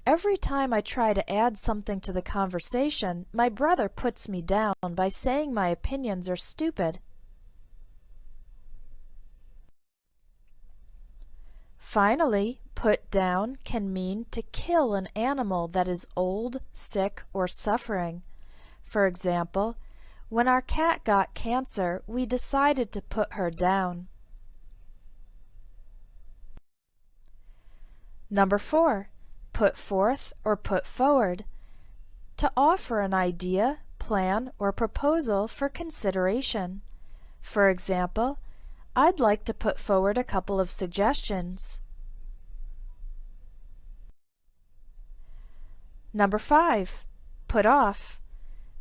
"Every time I try to add something to the conversation, my brother puts me down by saying my opinions are stupid." Finally, put down can mean to kill an animal that is old, sick, or suffering. For example, "When our cat got cancer, we decided to put her down." Number 4. Put forth or put forward. To offer an idea, plan, or proposal for consideration. For example, "I'd like to put forward a couple of suggestions." Number 5. Put off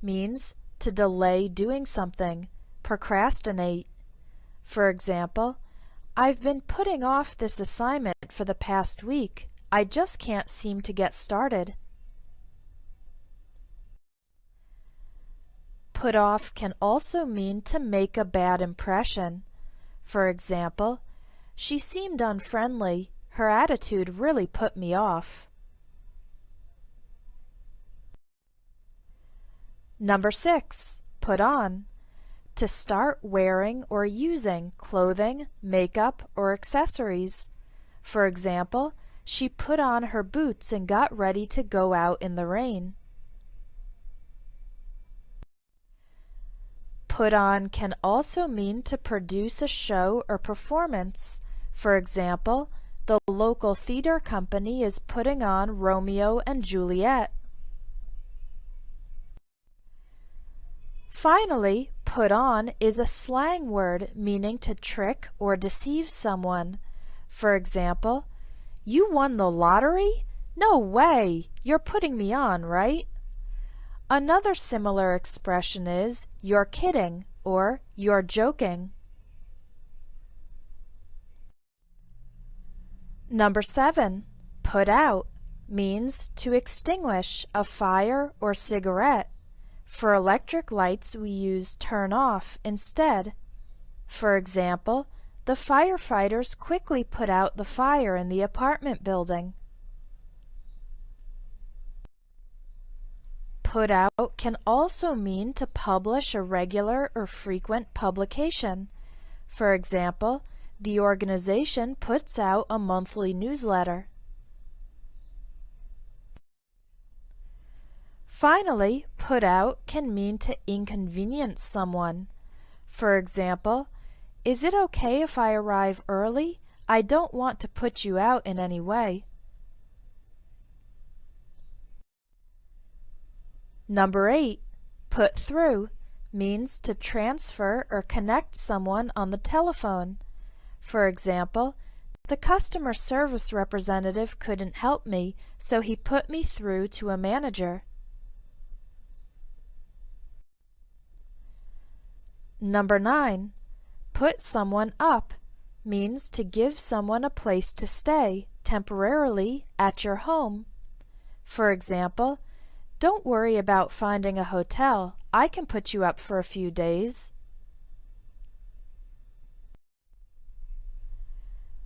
means to delay doing something, procrastinate. For example, "I've been putting off this assignment for the past week. I just can't seem to get started." Put off can also mean to make a bad impression. For example, "She seemed unfriendly. Her attitude really put me off." Number 6. Put on. To start wearing or using clothing, makeup, or accessories. For example, "She put on her boots and got ready to go out in the rain." Put on can also mean to produce a show or performance. For example, "The local theater company is putting on Romeo and Juliet." Finally, put on is a slang word meaning to trick or deceive someone. For example, "You won the lottery? No way! You're putting me on, right?" Another similar expression is "you're kidding" or "you're joking." Number 7. Put out means to extinguish a fire or cigarette. For electric lights we use turn off instead. For example, the firefighters quickly put out the fire in the apartment building. Put out can also mean to publish a regular or frequent publication. For example, the organization puts out a monthly newsletter. Finally, put out can mean to inconvenience someone. For example, is it okay if I arrive early? I don't want to put you out in any way. Number 8. Put through means to transfer or connect someone on the telephone. For example, the customer service representative couldn't help me, so he put me through to a manager. Number 9. Put someone up means to give someone a place to stay temporarily at your home. For example, don't worry about finding a hotel. I can put you up for a few days.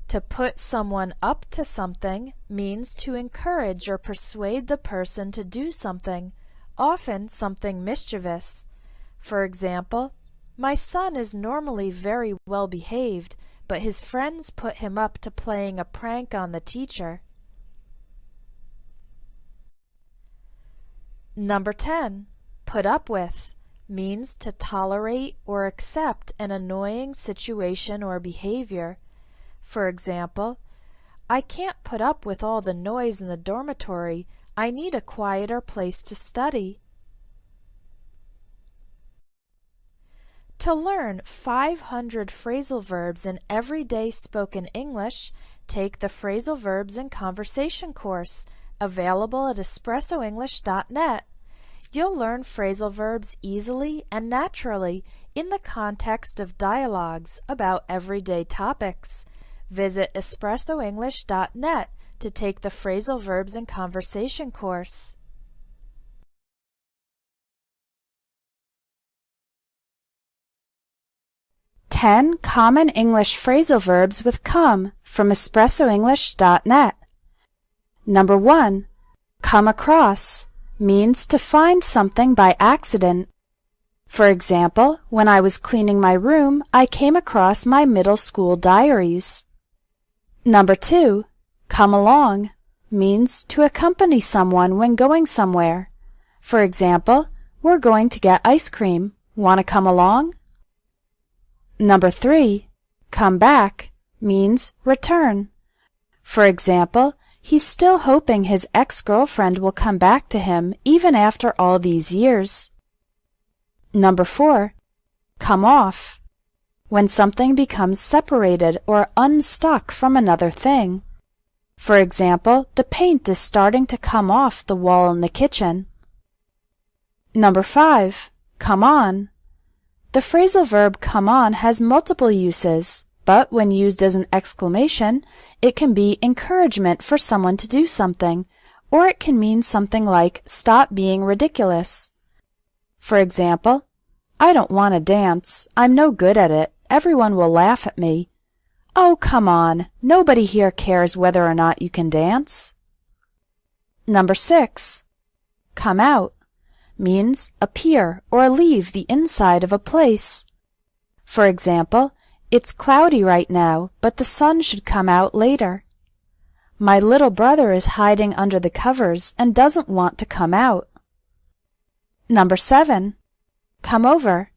To put someone up to something means to encourage or persuade the person to do something, often something mischievous. For example, my son is normally very well behaved, but his friends put him up to playing a prank on the teacher. Number 10. Put up with means to tolerate or accept an annoying situation or behavior. For example, I can't put up with all the noise in the dormitory. I need a quieter place to study. To learn 500 phrasal verbs in everyday spoken English, take the Phrasal Verbs in Conversation course, available at espressoenglish.net. You'll learn phrasal verbs easily and naturally in the context of dialogues about everyday topics. Visit espressoenglish.net to take the Phrasal Verbs in Conversation course. Ten Common English Phrasal Verbs with come from espressoenglish.net. Number 1. Come across means to find something by accident. For example, when I was cleaning my room, I came across my middle school diaries. Number 2. Come along means to accompany someone when going somewhere. For example, we're going to get ice cream. Want to come along? Number 3. Come back means return. For example, he's still hoping his ex-girlfriend will come back to him even after all these years. Number 4. Come off. When something becomes separated or unstuck from another thing. For example, the paint is starting to come off the wall in the kitchen. Number 5. Come on. The phrasal verb come on has multiple uses, but when used as an exclamation, it can be encouragement for someone to do something, or it can mean something like stop being ridiculous. For example, I don't want to dance. I'm no good at it. Everyone will laugh at me. Oh, come on. Nobody here cares whether or not you can dance. Number 6. Come out means appear or leave the inside of a place. For example, it's cloudy right now, but the sun should come out later. My little brother is hiding under the covers and doesn't want to come out. Number 7. Come over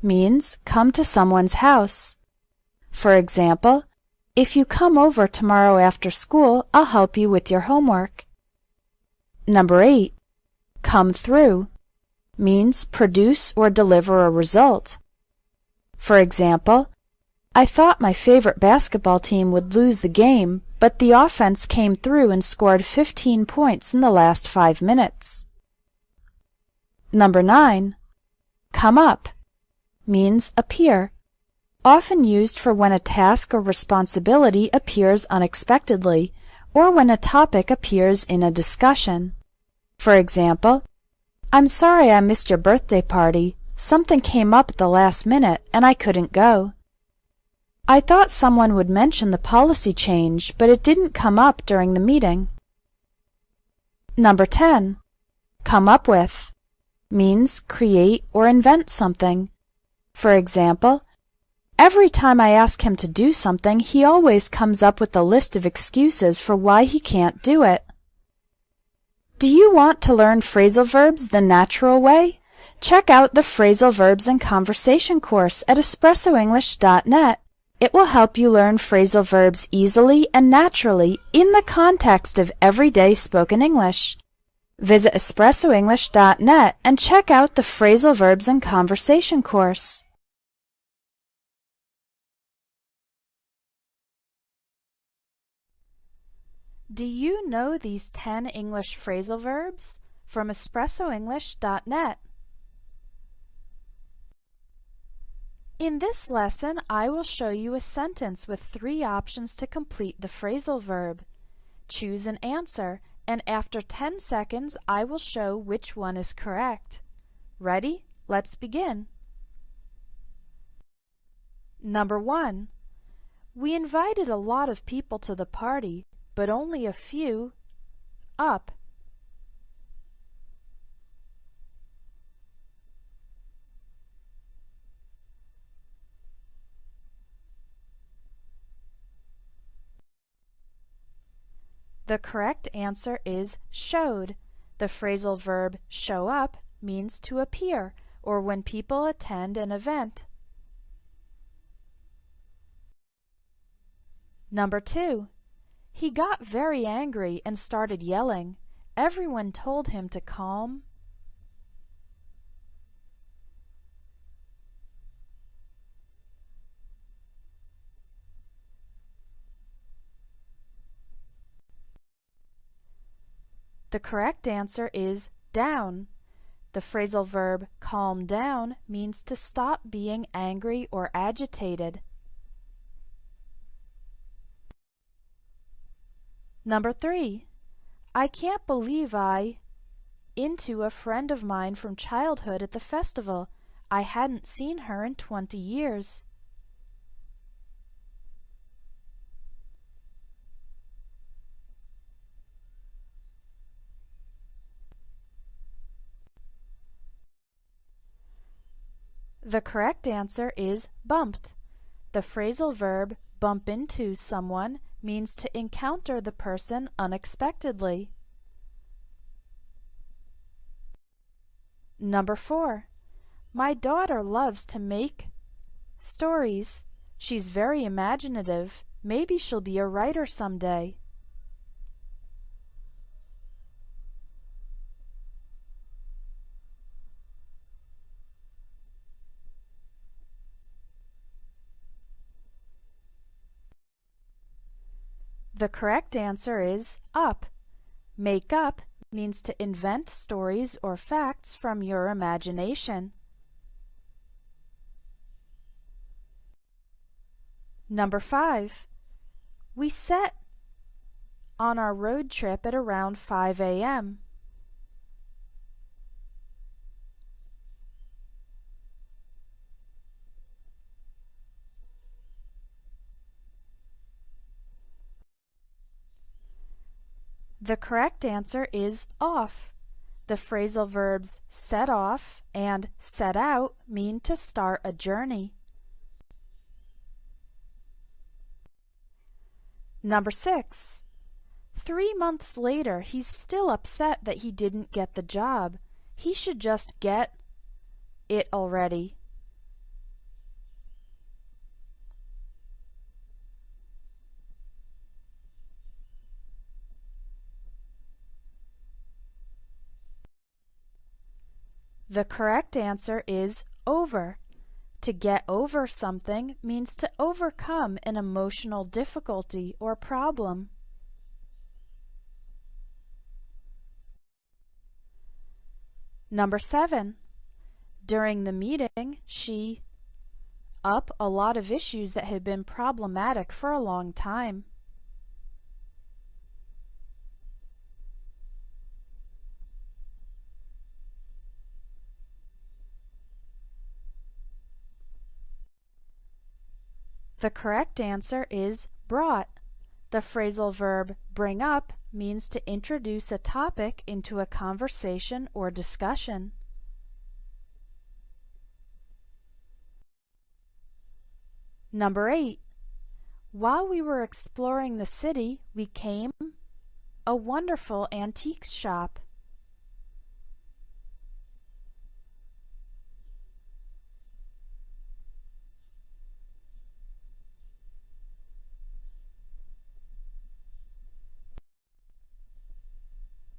means come to someone's house. For example, if you come over tomorrow after school, I'll help you with your homework. Number 8. Come through means produce or deliver a result. For example, I thought my favorite basketball team would lose the game, but the offense came through and scored 15 points in the last 5 minutes. Number 9. Come up means appear, often used for when a task or responsibility appears unexpectedly, or when a topic appears in a discussion. For example, "I'm sorry I missed your birthday party. Something came up at the last minute and I couldn't go." "I thought someone would mention the policy change, but it didn't come up during the meeting." Number 10. Come up with means create or invent something. For example, "Every time I ask him to do something, he always comes up with a list of excuses for why he can't do it." Do you want to learn phrasal verbs the natural way? Check out the Phrasal Verbs and Conversation course at espressoenglish.net. It will help you learn phrasal verbs easily and naturally in the context of everyday spoken English. Visit espressoenglish.net and check out the Phrasal Verbs and Conversation course. Do you know these 10 English phrasal verbs? From espressoenglish.net. In this lesson, I will show you a sentence with 3 options to complete the phrasal verb. Choose an answer, and after 10 seconds, I will show which one is correct. Ready? Let's begin. Number 1. We invited a lot of people to the party, but only a few up. The correct answer is showed. The phrasal verb show up means to appear, or when people attend an event. Number 2. He got very angry and started yelling. Everyone told him to calm. The correct answer is down. The phrasal verb calm down means to stop being angry or agitated. Number 3. I can't believe I into a friend of mine from childhood at the festival. I hadn't seen her in 20 years. The correct answer is bumped. The phrasal verb bump into someone means to encounter the person unexpectedly. Number 4. My daughter loves to make stories. She's very imaginative. Maybe she'll be a writer someday. The correct answer is up. Make up means to invent stories or facts from your imagination. Number 5. We set on our road trip at around 5 a.m. The correct answer is off. The phrasal verbs set off and set out mean to start a journey. Number 6. 3 months later, he's still upset that he didn't get the job. He should just get it already. The correct answer is over. To get over something means to overcome an emotional difficulty or problem. Number 7. During the meeting, she up a lot of issues that had been problematic for a long time. The correct answer is brought. The phrasal verb bring up means to introduce a topic into a conversation or discussion. Number 8. While we were exploring the city, we came a wonderful antiques shop.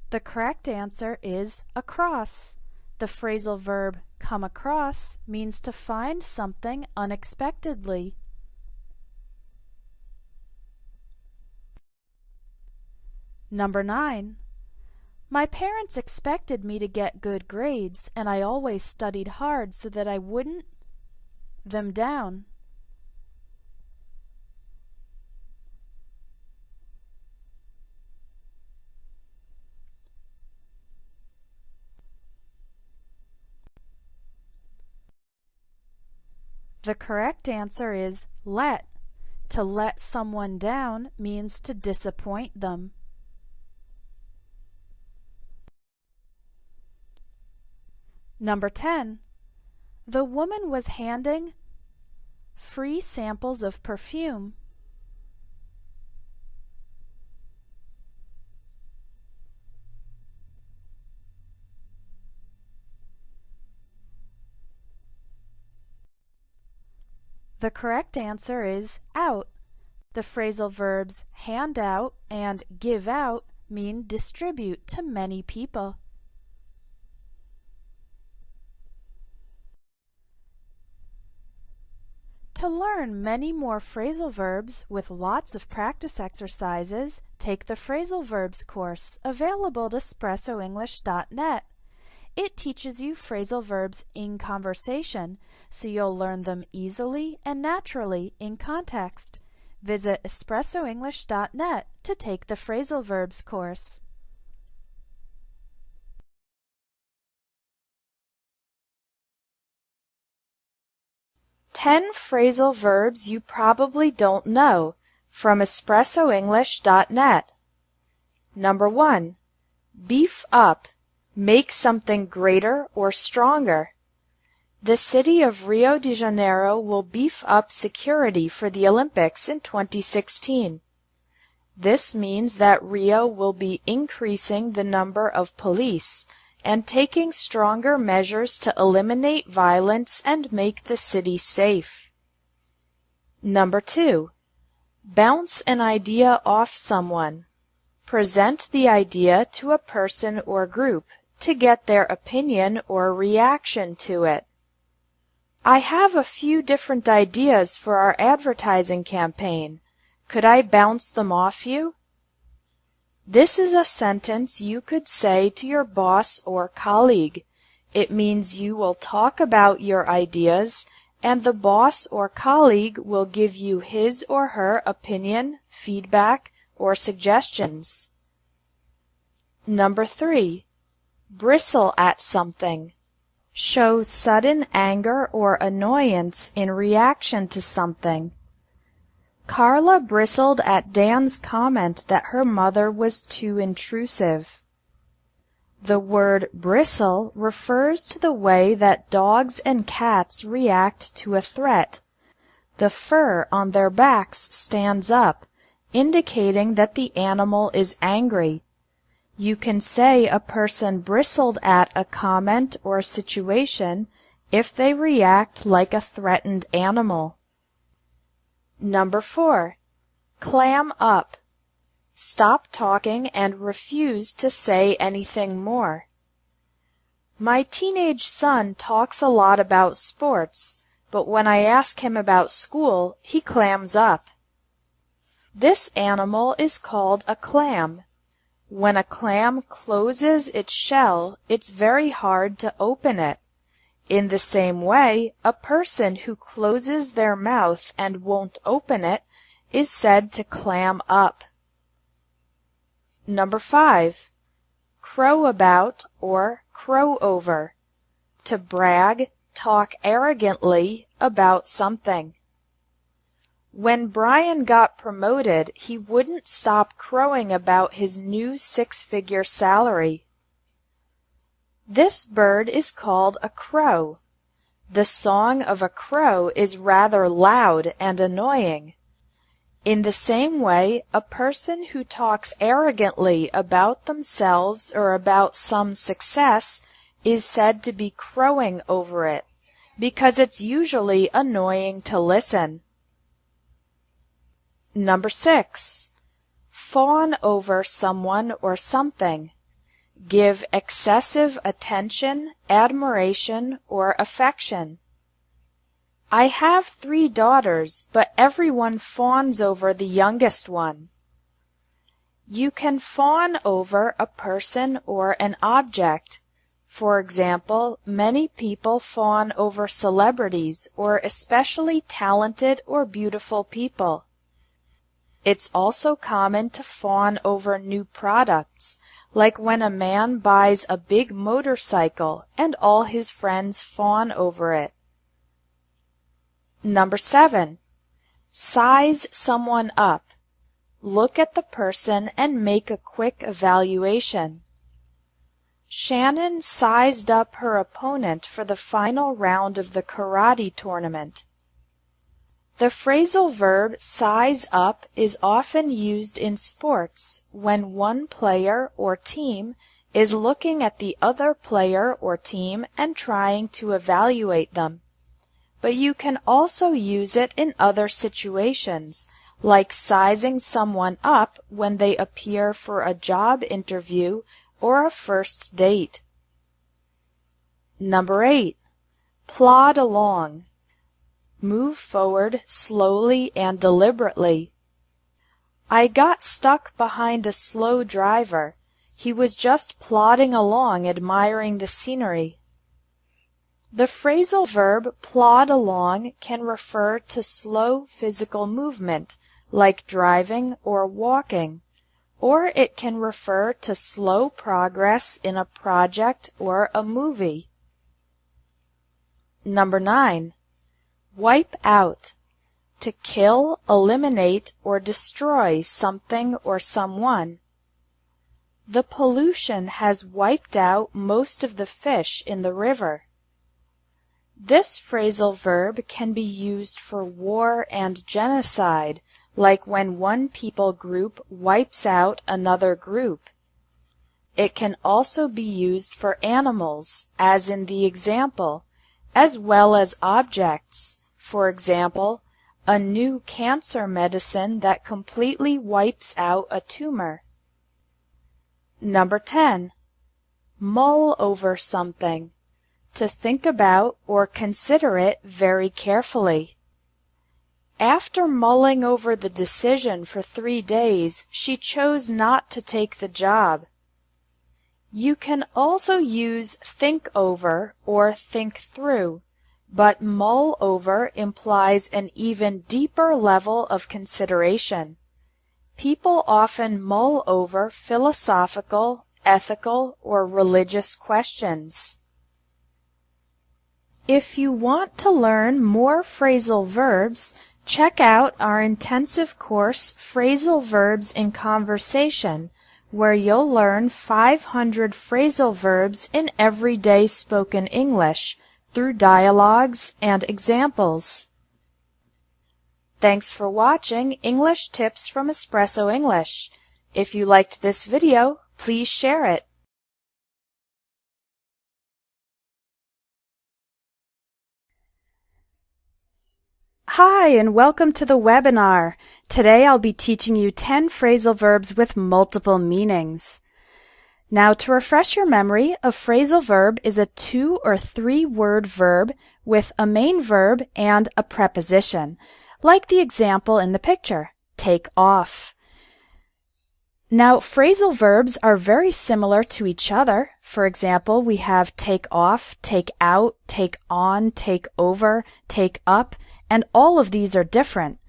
The correct answer is across. The phrasal verb come across means to find something unexpectedly. Number 9. My parents expected me to get good grades, and I always studied hard so that I wouldn't them down. The correct answer is let. To let someone down means to disappoint them. Number 10. The woman was handing free samples of perfume. The correct answer is out. The phrasal verbs hand out and give out mean distribute to many people. To learn many more phrasal verbs with lots of practice exercises, take the Phrasal Verbs course available at espressoenglish.net. It teaches you phrasal verbs in conversation, so you'll learn them easily and naturally in context. Visit espressoenglish.net to take the Phrasal Verbs course. Ten phrasal verbs you probably don't know from espressoenglish.net. Number 1. Beef up. Make something greater or stronger. The city of Rio de Janeiro will beef up security for the Olympics in 2016. This means that Rio will be increasing the number of police and taking stronger measures to eliminate violence and make the city safe. Number 2. Bounce an idea off someone. Present the idea to a person or group to get their opinion or reaction to it. I have a few different ideas for our advertising campaign. Could I bounce them off you? This is a sentence you could say to your boss or colleague. It means you will talk about your ideas, and the boss or colleague will give you his or her opinion, feedback, or suggestions. Number 3. Bristle at something. Show sudden anger or annoyance in reaction to something. Carla bristled at Dan's comment that her mother was too intrusive. The word bristle refers to the way that dogs and cats react to a threat. The fur on their backs stands up, indicating that the animal is angry. You can say a person bristled at a comment or situation if they react like a threatened animal. Number 4. Clam up. Stop talking and refuse to say anything more. My teenage son talks a lot about sports, but when I ask him about school, he clams up. This animal is called a clam. When a clam closes its shell, it's very hard to open it. In the same way, a person who closes their mouth and won't open it is said to clam up. Number 5. Crow about or crow over. To brag, talk arrogantly about something. When Brian got promoted, he wouldn't stop crowing about his new six-figure salary. This bird is called a crow. The song of a crow is rather loud and annoying. In the same way, a person who talks arrogantly about themselves or about some success is said to be crowing over it, because it's usually annoying to listen. Number 6. Fawn over someone or something. Give excessive attention, admiration, or affection. I have 3 daughters, but everyone fawns over the youngest one. You can fawn over a person or an object. For example, many people fawn over celebrities or especially talented or beautiful people. It's also common to fawn over new products, like when a man buys a big motorcycle and all his friends fawn over it. Number 7. Size someone up. Look at the person and make a quick evaluation. Shannon sized up her opponent for the final round of the karate tournament. The phrasal verb size up is often used in sports when one player or team is looking at the other player or team and trying to evaluate them. But you can also use it in other situations, like sizing someone up when they appear for a job interview or a first date. Number 8. Plod along. Move forward slowly and deliberately. I got stuck behind a slow driver. He was just plodding along, admiring the scenery. The phrasal verb plod along can refer to slow physical movement, like driving or walking, or it can refer to slow progress in a project or a movie. Number 9. Wipe out. To kill, eliminate, or destroy something or someone. The pollution has wiped out most of the fish in the river. This phrasal verb can be used for war and genocide, like when one people group wipes out another group. It can also be used for animals, as in the example, as well as objects. For example, a new cancer medicine that completely wipes out a tumor. Number 10. Mull over something. To think about or consider it very carefully. After mulling over the decision for 3 days, she chose not to take the job. You can also use think over or think through, but mull over implies an even deeper level of consideration. People often mull over philosophical, ethical, or religious questions. If you want to learn more phrasal verbs, check out our intensive course, Phrasal Verbs in Conversation, where you'll learn 500 phrasal verbs in everyday spoken English through dialogues and examples. Thanks for watching English Tips from Espresso English. If you liked this video, please share it. Hi, and welcome to the webinar. Today I'll be teaching you 10 phrasal verbs with multiple meanings. Now, to refresh your memory, a phrasal verb is a 2 or 3 word verb with a main verb and a preposition, like the example in the picture, take off. Now, phrasal verbs are very similar to each other. For example, we have take off, take out, take on, take over, take up, and all of these are different.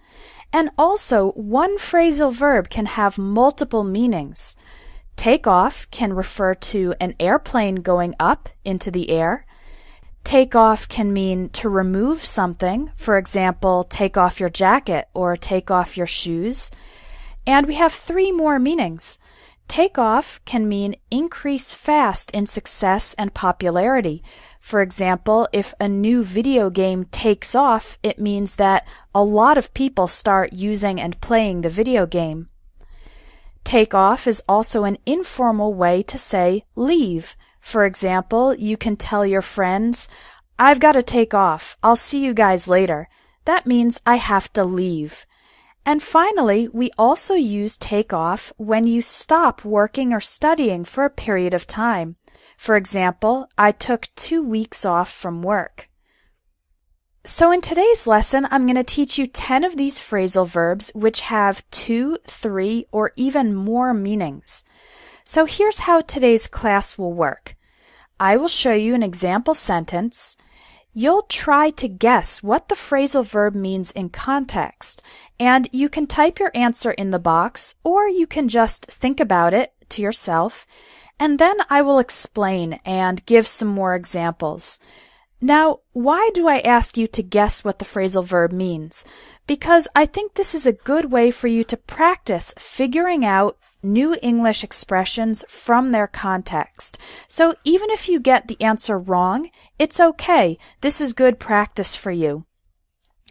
And also, one phrasal verb can have multiple meanings. Take off can refer to an airplane going up into the air. Take off can mean to remove something. For example, take off your jacket or take off your shoes. And we have 3 more meanings. Take off can mean increase fast in success and popularity. For example, if a new video game takes off, it means that a lot of people start using and playing the video game. Take off is also an informal way to say leave. For example, you can tell your friends, "I've got to take off. I'll see you guys later." That means I have to leave. And finally, we also use take off when you stop working or studying for a period of time. For example, I took 2 weeks off from work. So in today's lesson, I'm going to teach you 10 of these phrasal verbs which have 2, 3, or even more meanings. So here's how today's class will work. I will show you an example sentence. You'll try to guess what the phrasal verb means in context, and you can type your answer in the box, or you can just think about it to yourself, and then I will explain and give some more examples. Now, why do I ask you to guess what the phrasal verb means? Because I think this is a good way for you to practice figuring out new English expressions from their context. So even if you get the answer wrong, it's okay. This is good practice for you.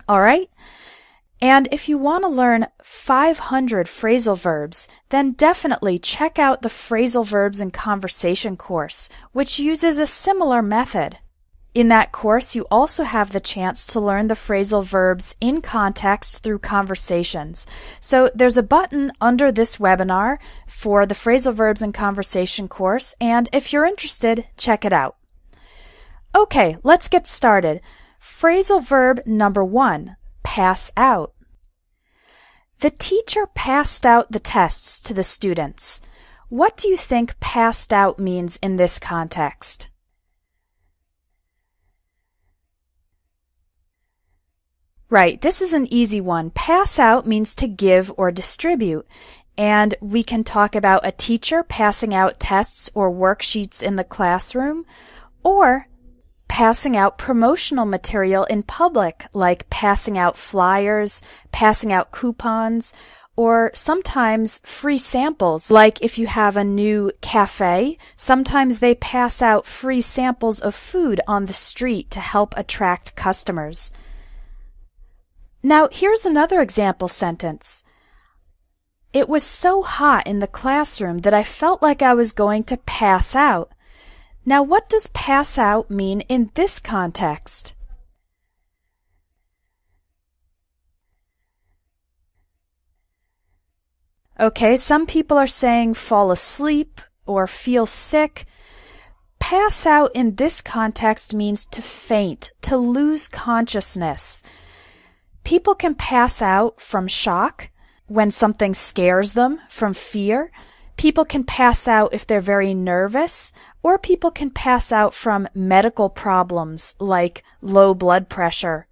All right? And if you want to learn 500 phrasal verbs, then definitely check out the Phrasal Verbs and Conversation course, which uses a similar method. In that course, you also have the chance to learn the phrasal verbs in context through conversations. So there's a button under this webinar for the Phrasal Verbs and Conversation course, and if you're interested, check it out. Okay, let's get started. Phrasal verb number 1, pass out. The teacher passed out the tests to the students. What do you think passed out means in this context? Right, this is an easy one. Pass out means to give or distribute. And we can talk about a teacher passing out tests or worksheets in the classroom, or passing out promotional material in public, like passing out flyers, passing out coupons, or sometimes free samples, like if you have a new cafe, sometimes they pass out free samples of food on the street to help attract customers. Now, here's another example sentence. It was so hot in the classroom that I felt like I was going to pass out. Now, what does pass out mean in this context? Okay, some people are saying fall asleep or feel sick. Pass out in this context means to faint, to lose consciousness. People can pass out from shock when something scares them, from fear. People can pass out if they're very nervous, or people can pass out from medical problems like low blood pressure.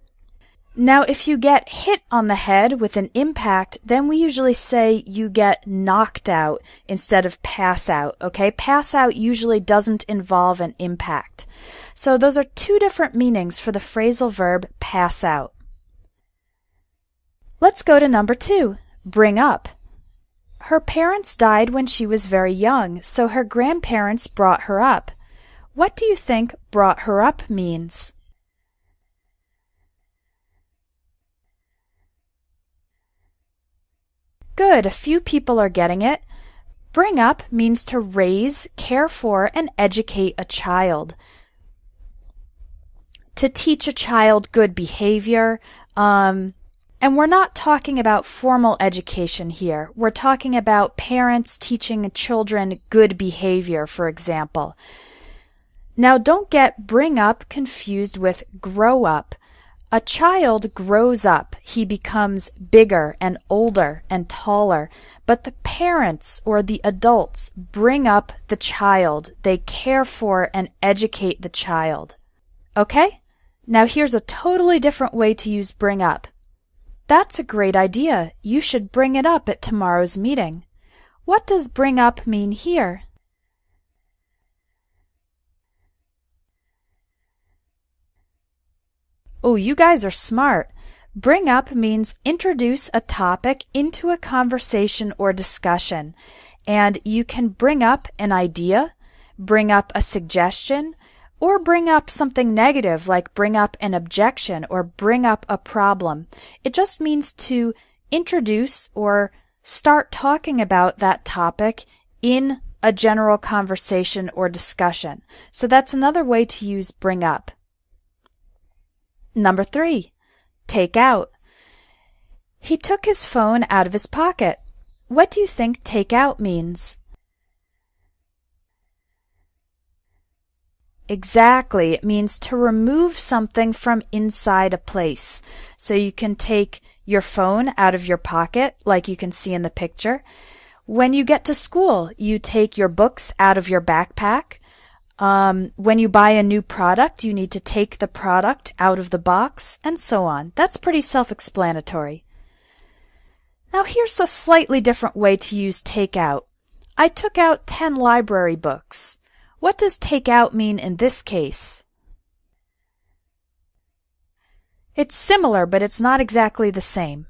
Now, if you get hit on the head with an impact, then we usually say you get knocked out instead of pass out, okay? Pass out usually doesn't involve an impact. So those are 2 different meanings for the phrasal verb pass out. Let's go to number 2, bring up. Her parents died when she was very young, so her grandparents brought her up. What do you think brought her up means? Good, a few people are getting it. Bring up means to raise, care for, and educate a child. To teach a child good behavior, and we're not talking about formal education here. We're talking about parents teaching children good behavior, for example. Now, don't get bring up confused with grow up. A child grows up. He becomes bigger and older and taller. But the parents or the adults bring up the child. They care for and educate the child. Okay? Now, here's a totally different way to use bring up. That's a great idea. You should bring it up at tomorrow's meeting. What does bring up mean here? Oh, you guys are smart. Bring up means introduce a topic into a conversation or discussion. And you can bring up an idea, bring up a suggestion, or bring up something negative like bring up an objection or bring up a problem. It just means to introduce or start talking about that topic in a general conversation or discussion. So that's another way to use bring up. Number 3, take out. He took his phone out of his pocket. What do you think take out means? Exactly. It means to remove something from inside a place. So you can take your phone out of your pocket, like you can see in the picture. When you get to school, you take your books out of your backpack. When you buy a new product, you need to take the product out of the box, and so on. That's pretty self-explanatory. Now here's a slightly different way to use take out. I took out 10 library books. What does take out mean in this case? It's similar, but it's not exactly the same.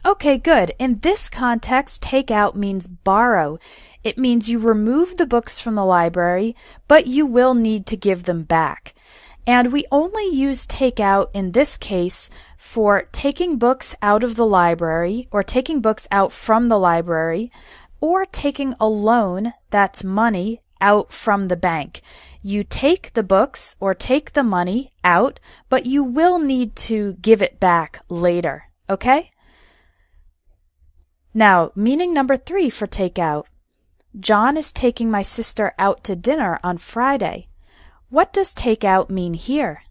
Okay, good. In this context, take out means borrow. It means you remove the books from the library, but you will need to give them back. And we only use take out in this case for taking books out of the library or taking books out from the library, or taking a loan, that's money, out from the bank. You take the books or take the money out, but you will need to give it back later, okay? Now, meaning number 3 for take out. John is taking my sister out to dinner on Friday. What does take out mean here?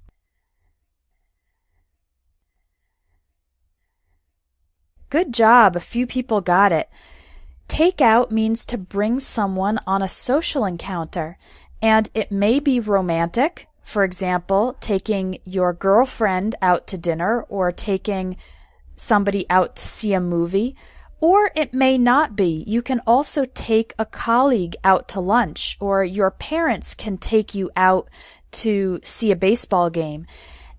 Good job, a few people got it. Take out means to bring someone on a social encounter, and it may be romantic. For example, taking your girlfriend out to dinner or taking somebody out to see a movie, or it may not be. You can also take a colleague out to lunch, or your parents can take you out to see a baseball game.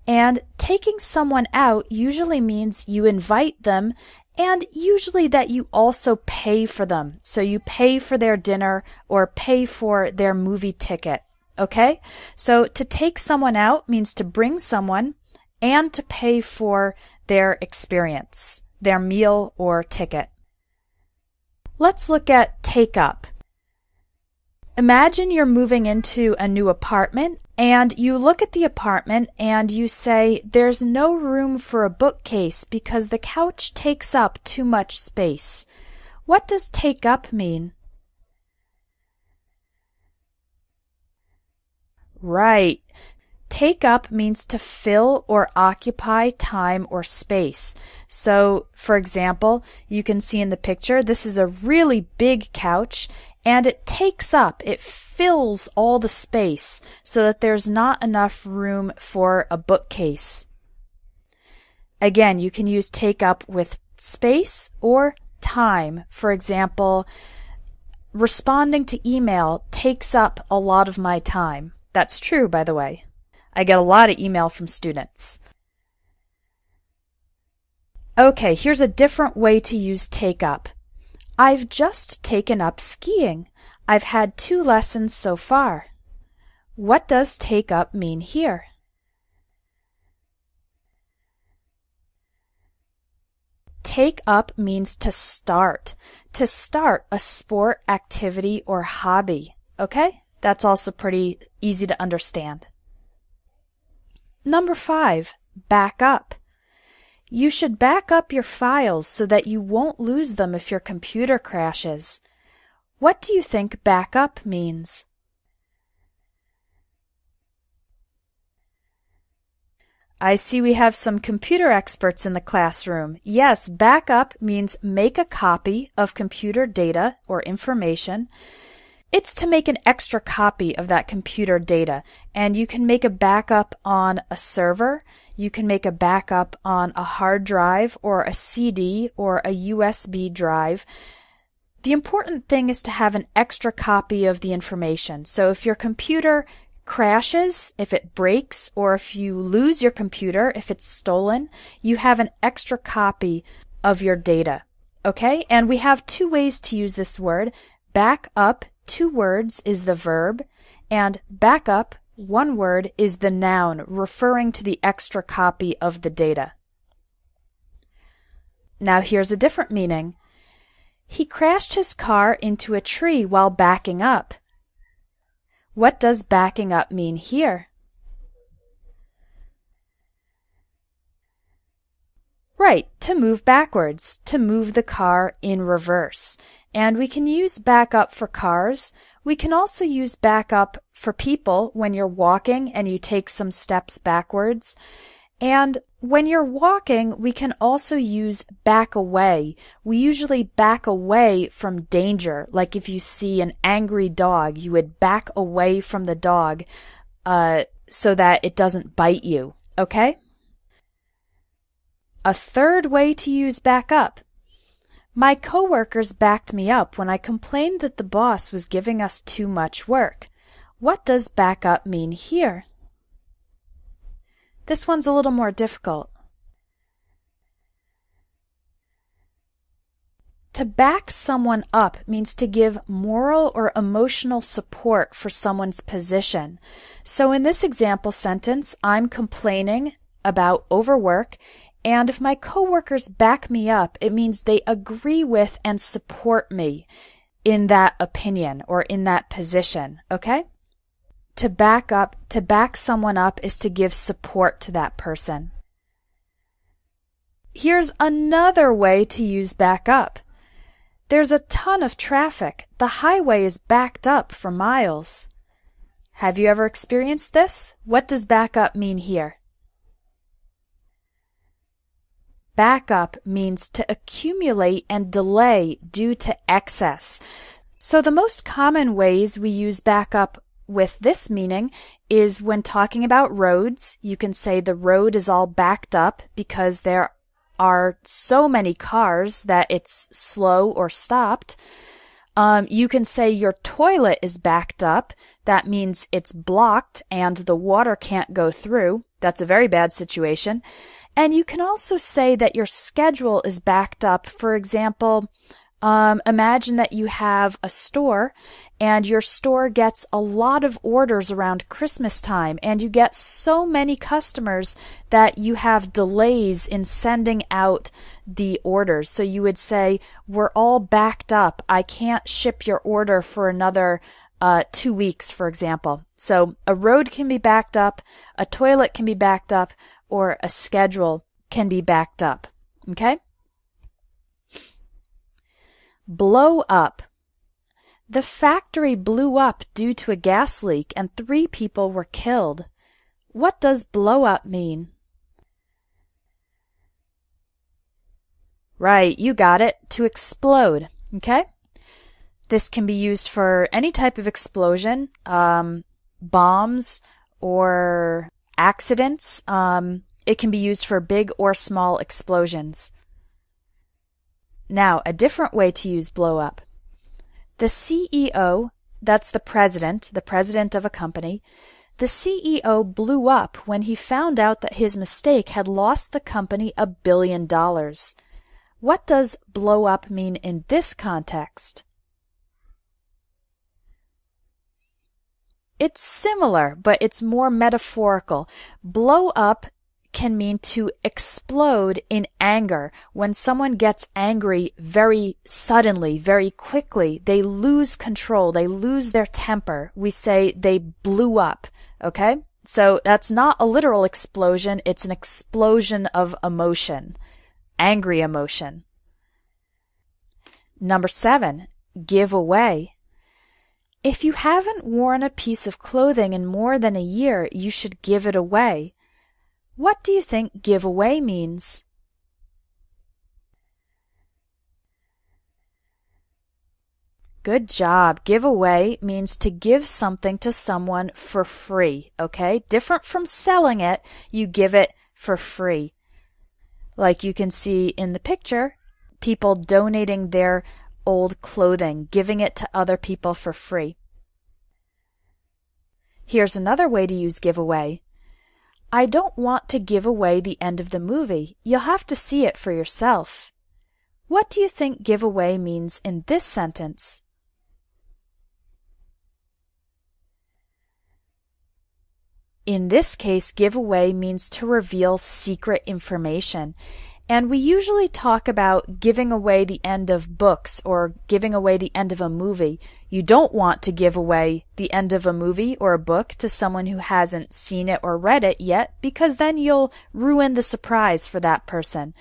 And taking someone out usually means you invite them, and usually that you also pay for them. So you pay for their dinner or pay for their movie ticket. Okay? So to take someone out means to bring someone and to pay for their experience, their meal or ticket. Let's look at take up. Imagine you're moving into a new apartment and you look at the apartment and you say, there's no room for a bookcase because the couch takes up too much space. What does take up mean? Right. Take up means to fill or occupy time or space. So, for example, you can see in the picture, this is a really big couch and it takes up, it fills all the space so that there's not enough room for a bookcase. Again, you can use take up with space or time. For example, responding to email takes up a lot of my time. That's true, by the way. I get a lot of email from students. Okay, here's a different way to use take up. I've just taken up skiing. I've had 2 lessons so far. What does take up mean here? Take up means to start a sport, activity, or hobby. Okay? That's also pretty easy to understand. Number 5, back up. You should back up your files so that you won't lose them if your computer crashes. What do you think back up means? I see we have some computer experts in the classroom. Yes, back up means make a copy of computer data or information. It's to make an extra copy of that computer data, and you can make a backup on a server, you can make a backup on a hard drive or a CD or a USB drive. The important thing is to have an extra copy of the information. So if your computer crashes, if it breaks, or if you lose your computer, if it's stolen, you have an extra copy of your data. Okay? And we have two ways to use this word. Back up, 2 words, is the verb, and back up, 1 word, is the noun, referring to the extra copy of the data. Now here's a different meaning. He crashed his car into a tree while backing up. What does backing up mean here? Right, to move backwards, to move the car in reverse. And we can use back up for cars. We can also use back up for people when you're walking and you take some steps backwards. And when you're walking, we can also use back away. We usually back away from danger. Like if you see an angry dog, you would back away from the dog so that it doesn't bite you. Okay? A third way to use back up. My coworkers backed me up when I complained that the boss was giving us too much work. What does back up mean here? This one's a little more difficult. To back someone up means to give moral or emotional support for someone's position. So in this example sentence, I'm complaining about overwork, and if my coworkers back me up, it means they agree with and support me in that opinion or in that position, okay? To back someone up is to give support to that person. Here's another way to use back up. There's a ton of traffic. The highway is backed up for miles. Have you ever experienced this? What does back up mean here? Back up means to accumulate and delay due to excess. So the most common ways we use back up with this meaning is when talking about roads. You can say the road is all backed up because there are so many cars that it's slow or stopped. You can say your toilet is backed up. That means it's blocked and the water can't go through. That's a very bad situation. And you can also say that your schedule is backed up. For example, imagine that you have a store and your store gets a lot of orders around Christmas time and you get so many customers that you have delays in sending out the orders. So you would say, we're all backed up. I can't ship your order for another 2 weeks, for example. So a road can be backed up, a toilet can be backed up, or a schedule can be backed up. Okay? Blow up. The factory blew up due to a gas leak and 3 people were killed. What does blow up mean? Right, you got it. To explode. Okay? This can be used for any type of explosion, bombs or accidents. It can be used for big or small explosions. Now, a different way to use blow up. The CEO, that's the president of a company, the CEO blew up when he found out that his mistake had lost the company $1 billion. What does blow up mean in this context? It's similar, but it's more metaphorical. Blow up can mean to explode in anger. When someone gets angry very suddenly, very quickly, they lose control, they lose their temper. We say they blew up, okay? So that's not a literal explosion, it's an explosion of emotion, angry emotion. Number 7, give away. If you haven't worn a piece of clothing in more than a year, you should give it away. What do you think give away means? Good job. Give away means to give something to someone for free, okay? Different from selling it, you give it for free. Like you can see in the picture, people donating their old clothing, giving it to other people for free. Here's another way to use give away. I don't want to give away the end of the movie. You'll have to see it for yourself. What do you think give away means in this sentence? In this case, give away means to reveal secret information. And we usually talk about giving away the end of books or giving away the end of a movie. You don't want to give away the end of a movie or a book to someone who hasn't seen it or read it yet, because then you'll ruin the surprise for that person.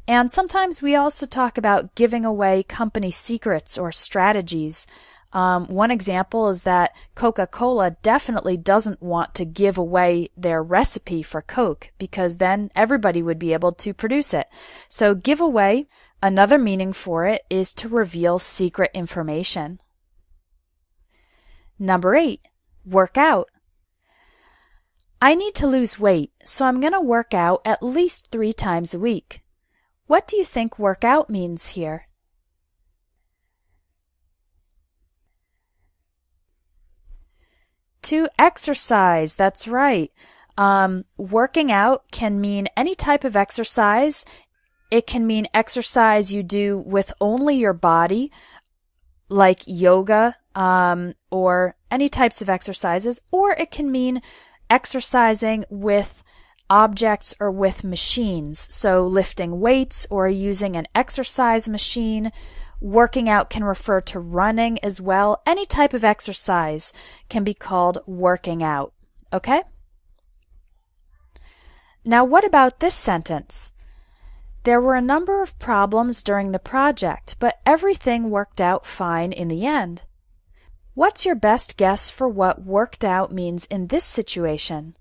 And sometimes we also talk about giving away company secrets or strategies. One example is that Coca-Cola definitely doesn't want to give away their recipe for Coke because then everybody would be able to produce it. So give away, another meaning for it is to reveal secret information. Number 8, work out. I need to lose weight, so I'm going to work out at least 3 times a week. What do you think work out means here? To exercise, that's right. Working out can mean any type of exercise. It can mean exercise you do with only your body, like yoga, or any types of exercises, or it can mean exercising with objects or with machines, so lifting weights or using an exercise machine. Working out can refer to running as well. Any type of exercise can be called working out. Okay? Now, what about this sentence? There were a number of problems during the project, but everything worked out fine in the end. What's your best guess for what worked out means in this situation?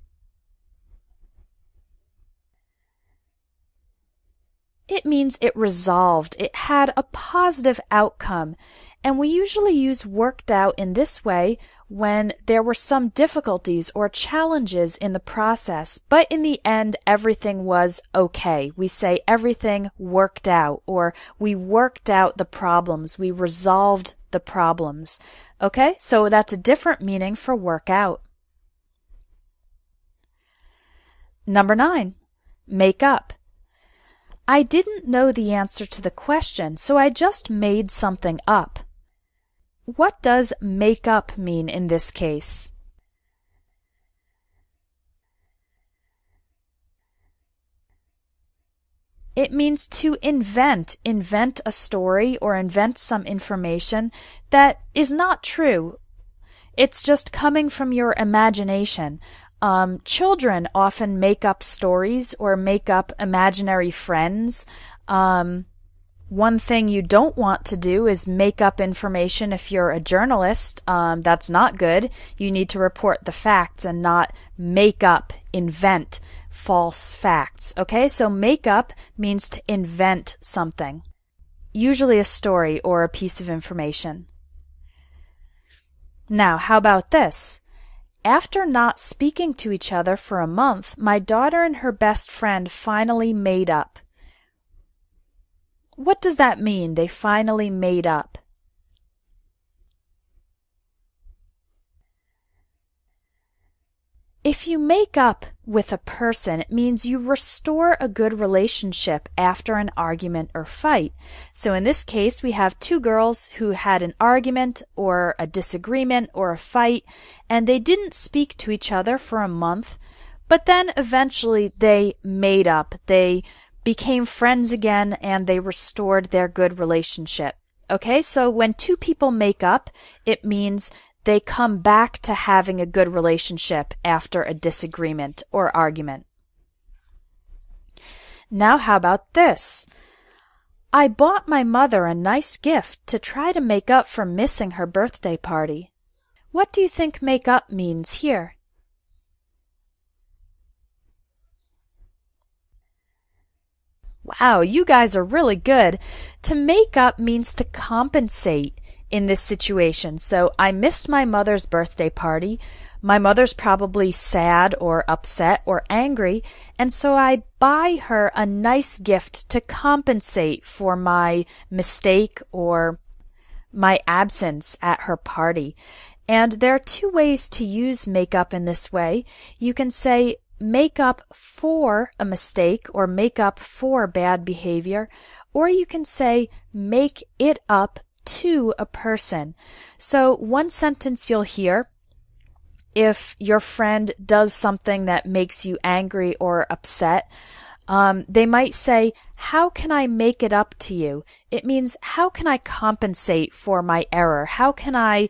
It means it resolved, it had a positive outcome, and we usually use worked out in this way when there were some difficulties or challenges in the process, but in the end everything was okay. We say everything worked out, or we worked out the problems, we resolved the problems. Okay, so that's a different meaning for work out. Number 9, make up. I didn't know the answer to the question, so I just made something up. What does make up mean in this case? It means to invent a story or invent some information that is not true. It's just coming from your imagination. Children often make up stories or make up imaginary friends. One thing you don't want to do is make up information if you're a journalist. That's not good. You need to report the facts and not make up, invent false facts. Okay, so make up means to invent something, usually a story or a piece of information. Now, how about this? After not speaking to each other for a month, my daughter and her best friend finally made up. What does that mean, they finally made up? If you make up with a person, it means you restore a good relationship after an argument or fight. So in this case, we have 2 girls who had an argument or a disagreement or a fight, and they didn't speak to each other for a month, but then eventually they made up. They became friends again, and they restored their good relationship. Okay, so when 2 people make up, it means they come back to having a good relationship after a disagreement or argument. Now how about this? I bought my mother a nice gift to try to make up for missing her birthday party. What do you think make up means here? Wow, you guys are really good. To make up means to compensate in this situation. So I missed my mother's birthday party. My mother's probably sad or upset or angry, and so I buy her a nice gift to compensate for my mistake or my absence at her party. And there are two ways to use make up in this way. You can say make up for a mistake or make up for bad behavior, or you can say make it up to a person. So one sentence you'll hear, if your friend does something that makes you angry or upset, they might say, how can I make it up to you? It means, how can I compensate for my error? How can I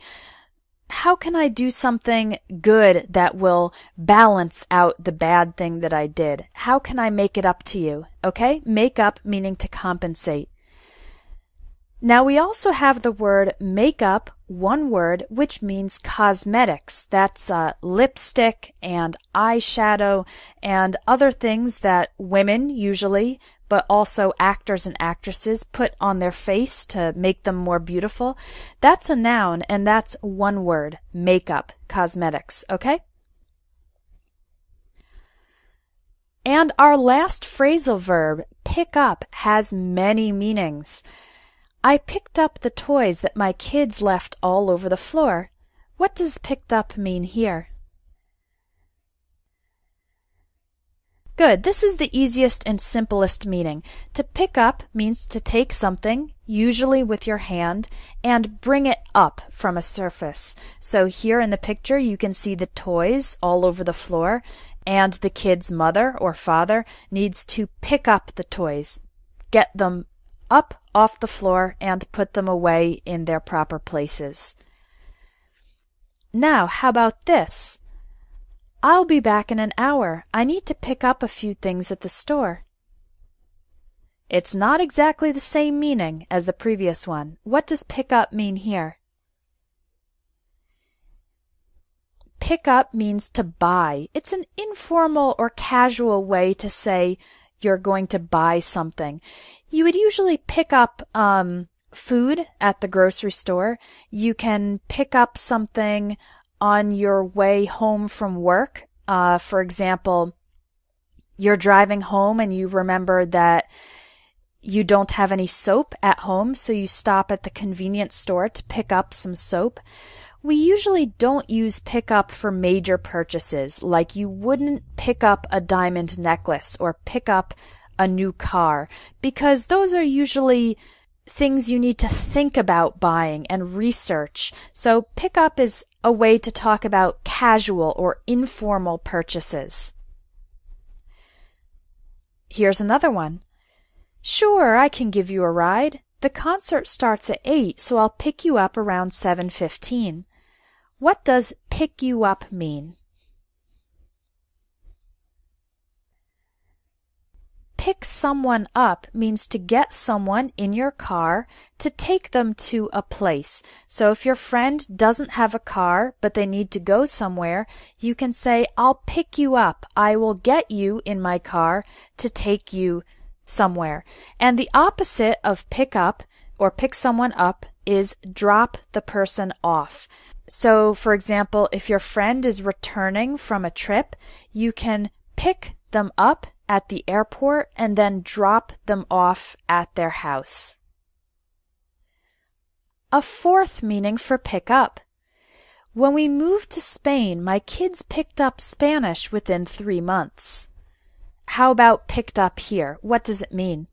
do something good that will balance out the bad thing that I did? How can I make it up to you? Okay? Make up meaning to compensate. Now we also have the word makeup, one word, which means cosmetics. That's lipstick and eyeshadow and other things that women usually, but also actors and actresses put on their face to make them more beautiful. That's a noun, and that's one word, makeup, cosmetics, okay? And our last phrasal verb, pick up, has many meanings. I picked up the toys that my kids left all over the floor. What does picked up mean here? Good. This is the easiest and simplest meaning. To pick up means to take something, usually with your hand, and bring it up from a surface. So here in the picture you can see the toys all over the floor, and the kid's mother or father needs to pick up the toys, get them up off the floor and put them away in their proper places. Now, how about this? I'll be back in an hour. I need to pick up a few things at the store. It's not exactly the same meaning as the previous one. What does pick up mean here? Pick up means to buy. It's an informal or casual way to say you're going to buy something. You would usually pick up food at the grocery store. You can pick up something on your way home from work. For example, you're driving home and you remember that you don't have any soap at home, so you stop at the convenience store to pick up some soap. We usually don't use pick up for major purchases, like you wouldn't pick up a diamond necklace or pick up a new car, because those are usually things you need to think about buying and research. So pick up is a way to talk about casual or informal purchases. Here's another one. Sure, I can give you a ride. The concert starts at 8, so I'll pick you up around 7:15. What does pick you up mean? Pick someone up means to get someone in your car to take them to a place. So if your friend doesn't have a car but they need to go somewhere, you can say, I'll pick you up. I will get you in my car to take you somewhere. And the opposite of pick up or pick someone up is drop the person off. So, for example, if your friend is returning from a trip, you can pick them up at the airport and then drop them off at their house. A fourth meaning for pick up. When we moved to Spain, my kids picked up Spanish within 3 months. How about picked up here? What does it mean?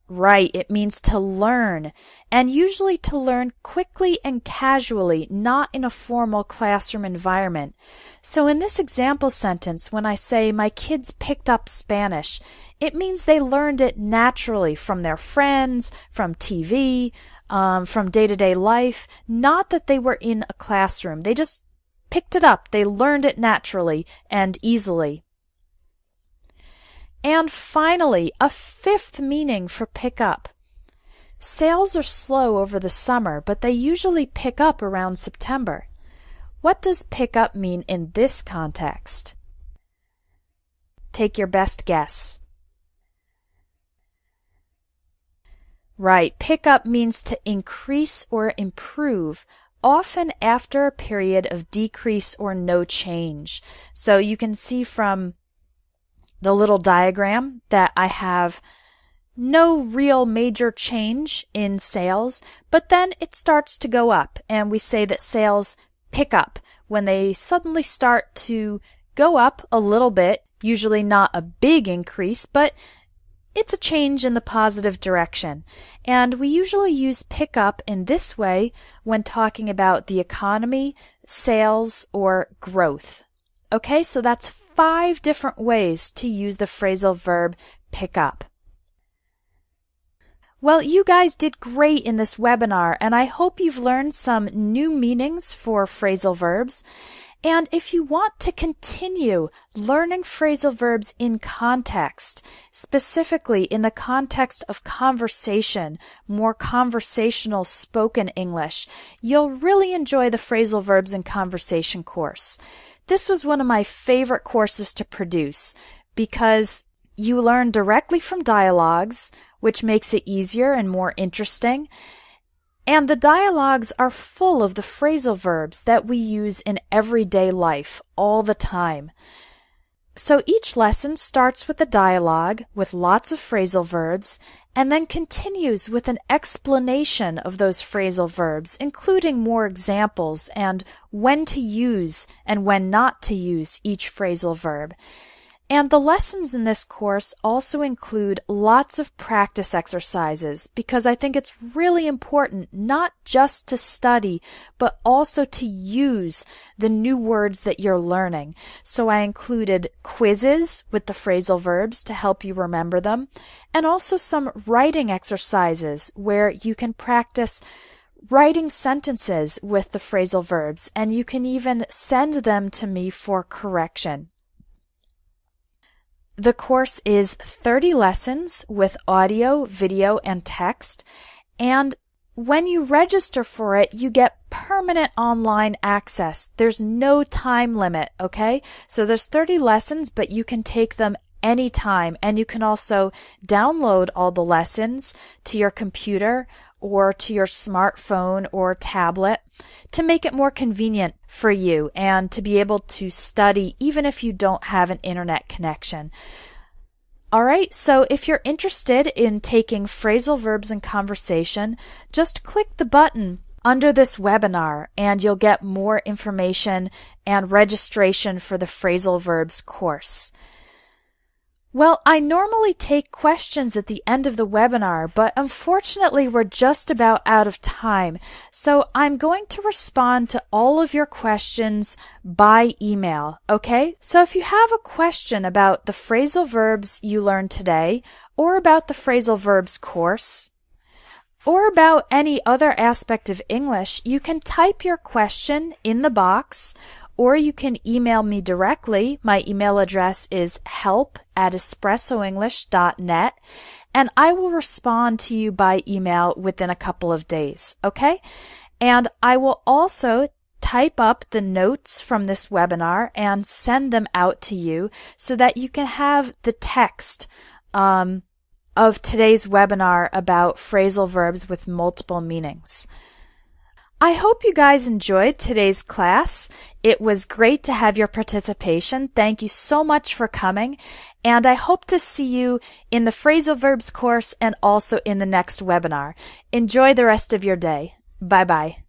Right, it means to learn, and usually to learn quickly and casually, not in a formal classroom environment. So in this example sentence, when I say my kids picked up Spanish, it means they learned it naturally from their friends, from TV, from day-to-day life, not that they were in a classroom. They just picked it up. They learned it naturally and easily. And finally, a fifth meaning for pick up. Sales are slow over the summer, but they usually pick up around September. What does pick up mean in this context? Take your best guess. Right, pick up means to increase or improve, often after a period of decrease or no change. So you can see from the little diagram that I have no real major change in sales, but then it starts to go up, and we say that sales pick up when they suddenly start to go up a little bit, usually not a big increase, but it's a change in the positive direction. And we usually use pick up in this way when talking about the economy, sales, or growth. Okay, so that's 5 different ways to use the phrasal verb pick up. Well, you guys did great in this webinar, and I hope you've learned some new meanings for phrasal verbs. And if you want to continue learning phrasal verbs in context, specifically in the context of conversation, more conversational spoken English, you'll really enjoy the phrasal verbs in conversation course. This was one of my favorite courses to produce because you learn directly from dialogues, which makes it easier and more interesting. And the dialogues are full of the phrasal verbs that we use in everyday life all the time. So each lesson starts with a dialogue with lots of phrasal verbs and then continues with an explanation of those phrasal verbs, including more examples and when to use and when not to use each phrasal verb. And the lessons in this course also include lots of practice exercises because I think it's really important not just to study, but also to use the new words that you're learning. So I included quizzes with the phrasal verbs to help you remember them, and also some writing exercises where you can practice writing sentences with the phrasal verbs, and you can even send them to me for correction. The course is 30 lessons with audio, video, and text, and when you register for it, you get permanent online access. There's no time limit, okay? So there's 30 lessons, but you can take them anytime, and you can also download all the lessons to your computer or to your smartphone or tablet to make it more convenient for you and to be able to study even if you don't have an internet connection. All right, so if you're interested in taking phrasal verbs in conversation, just click the button under this webinar and you'll get more information and registration for the phrasal verbs course. Well, I normally take questions at the end of the webinar, but unfortunately we're just about out of time. So I'm going to respond to all of your questions by email, okay? So if you have a question about the phrasal verbs you learned today, or about the phrasal verbs course, or about any other aspect of English, you can type your question in the box, or you can email me directly. My email address is help@espressoenglish.net, and I will respond to you by email within a couple of days, okay? And I will also type up the notes from this webinar and send them out to you so that you can have the text of today's webinar about phrasal verbs with multiple meanings. I hope you guys enjoyed today's class. It was great to have your participation. Thank you so much for coming, and I hope to see you in the phrasal verbs course and also in the next webinar. Enjoy the rest of your day. Bye-bye.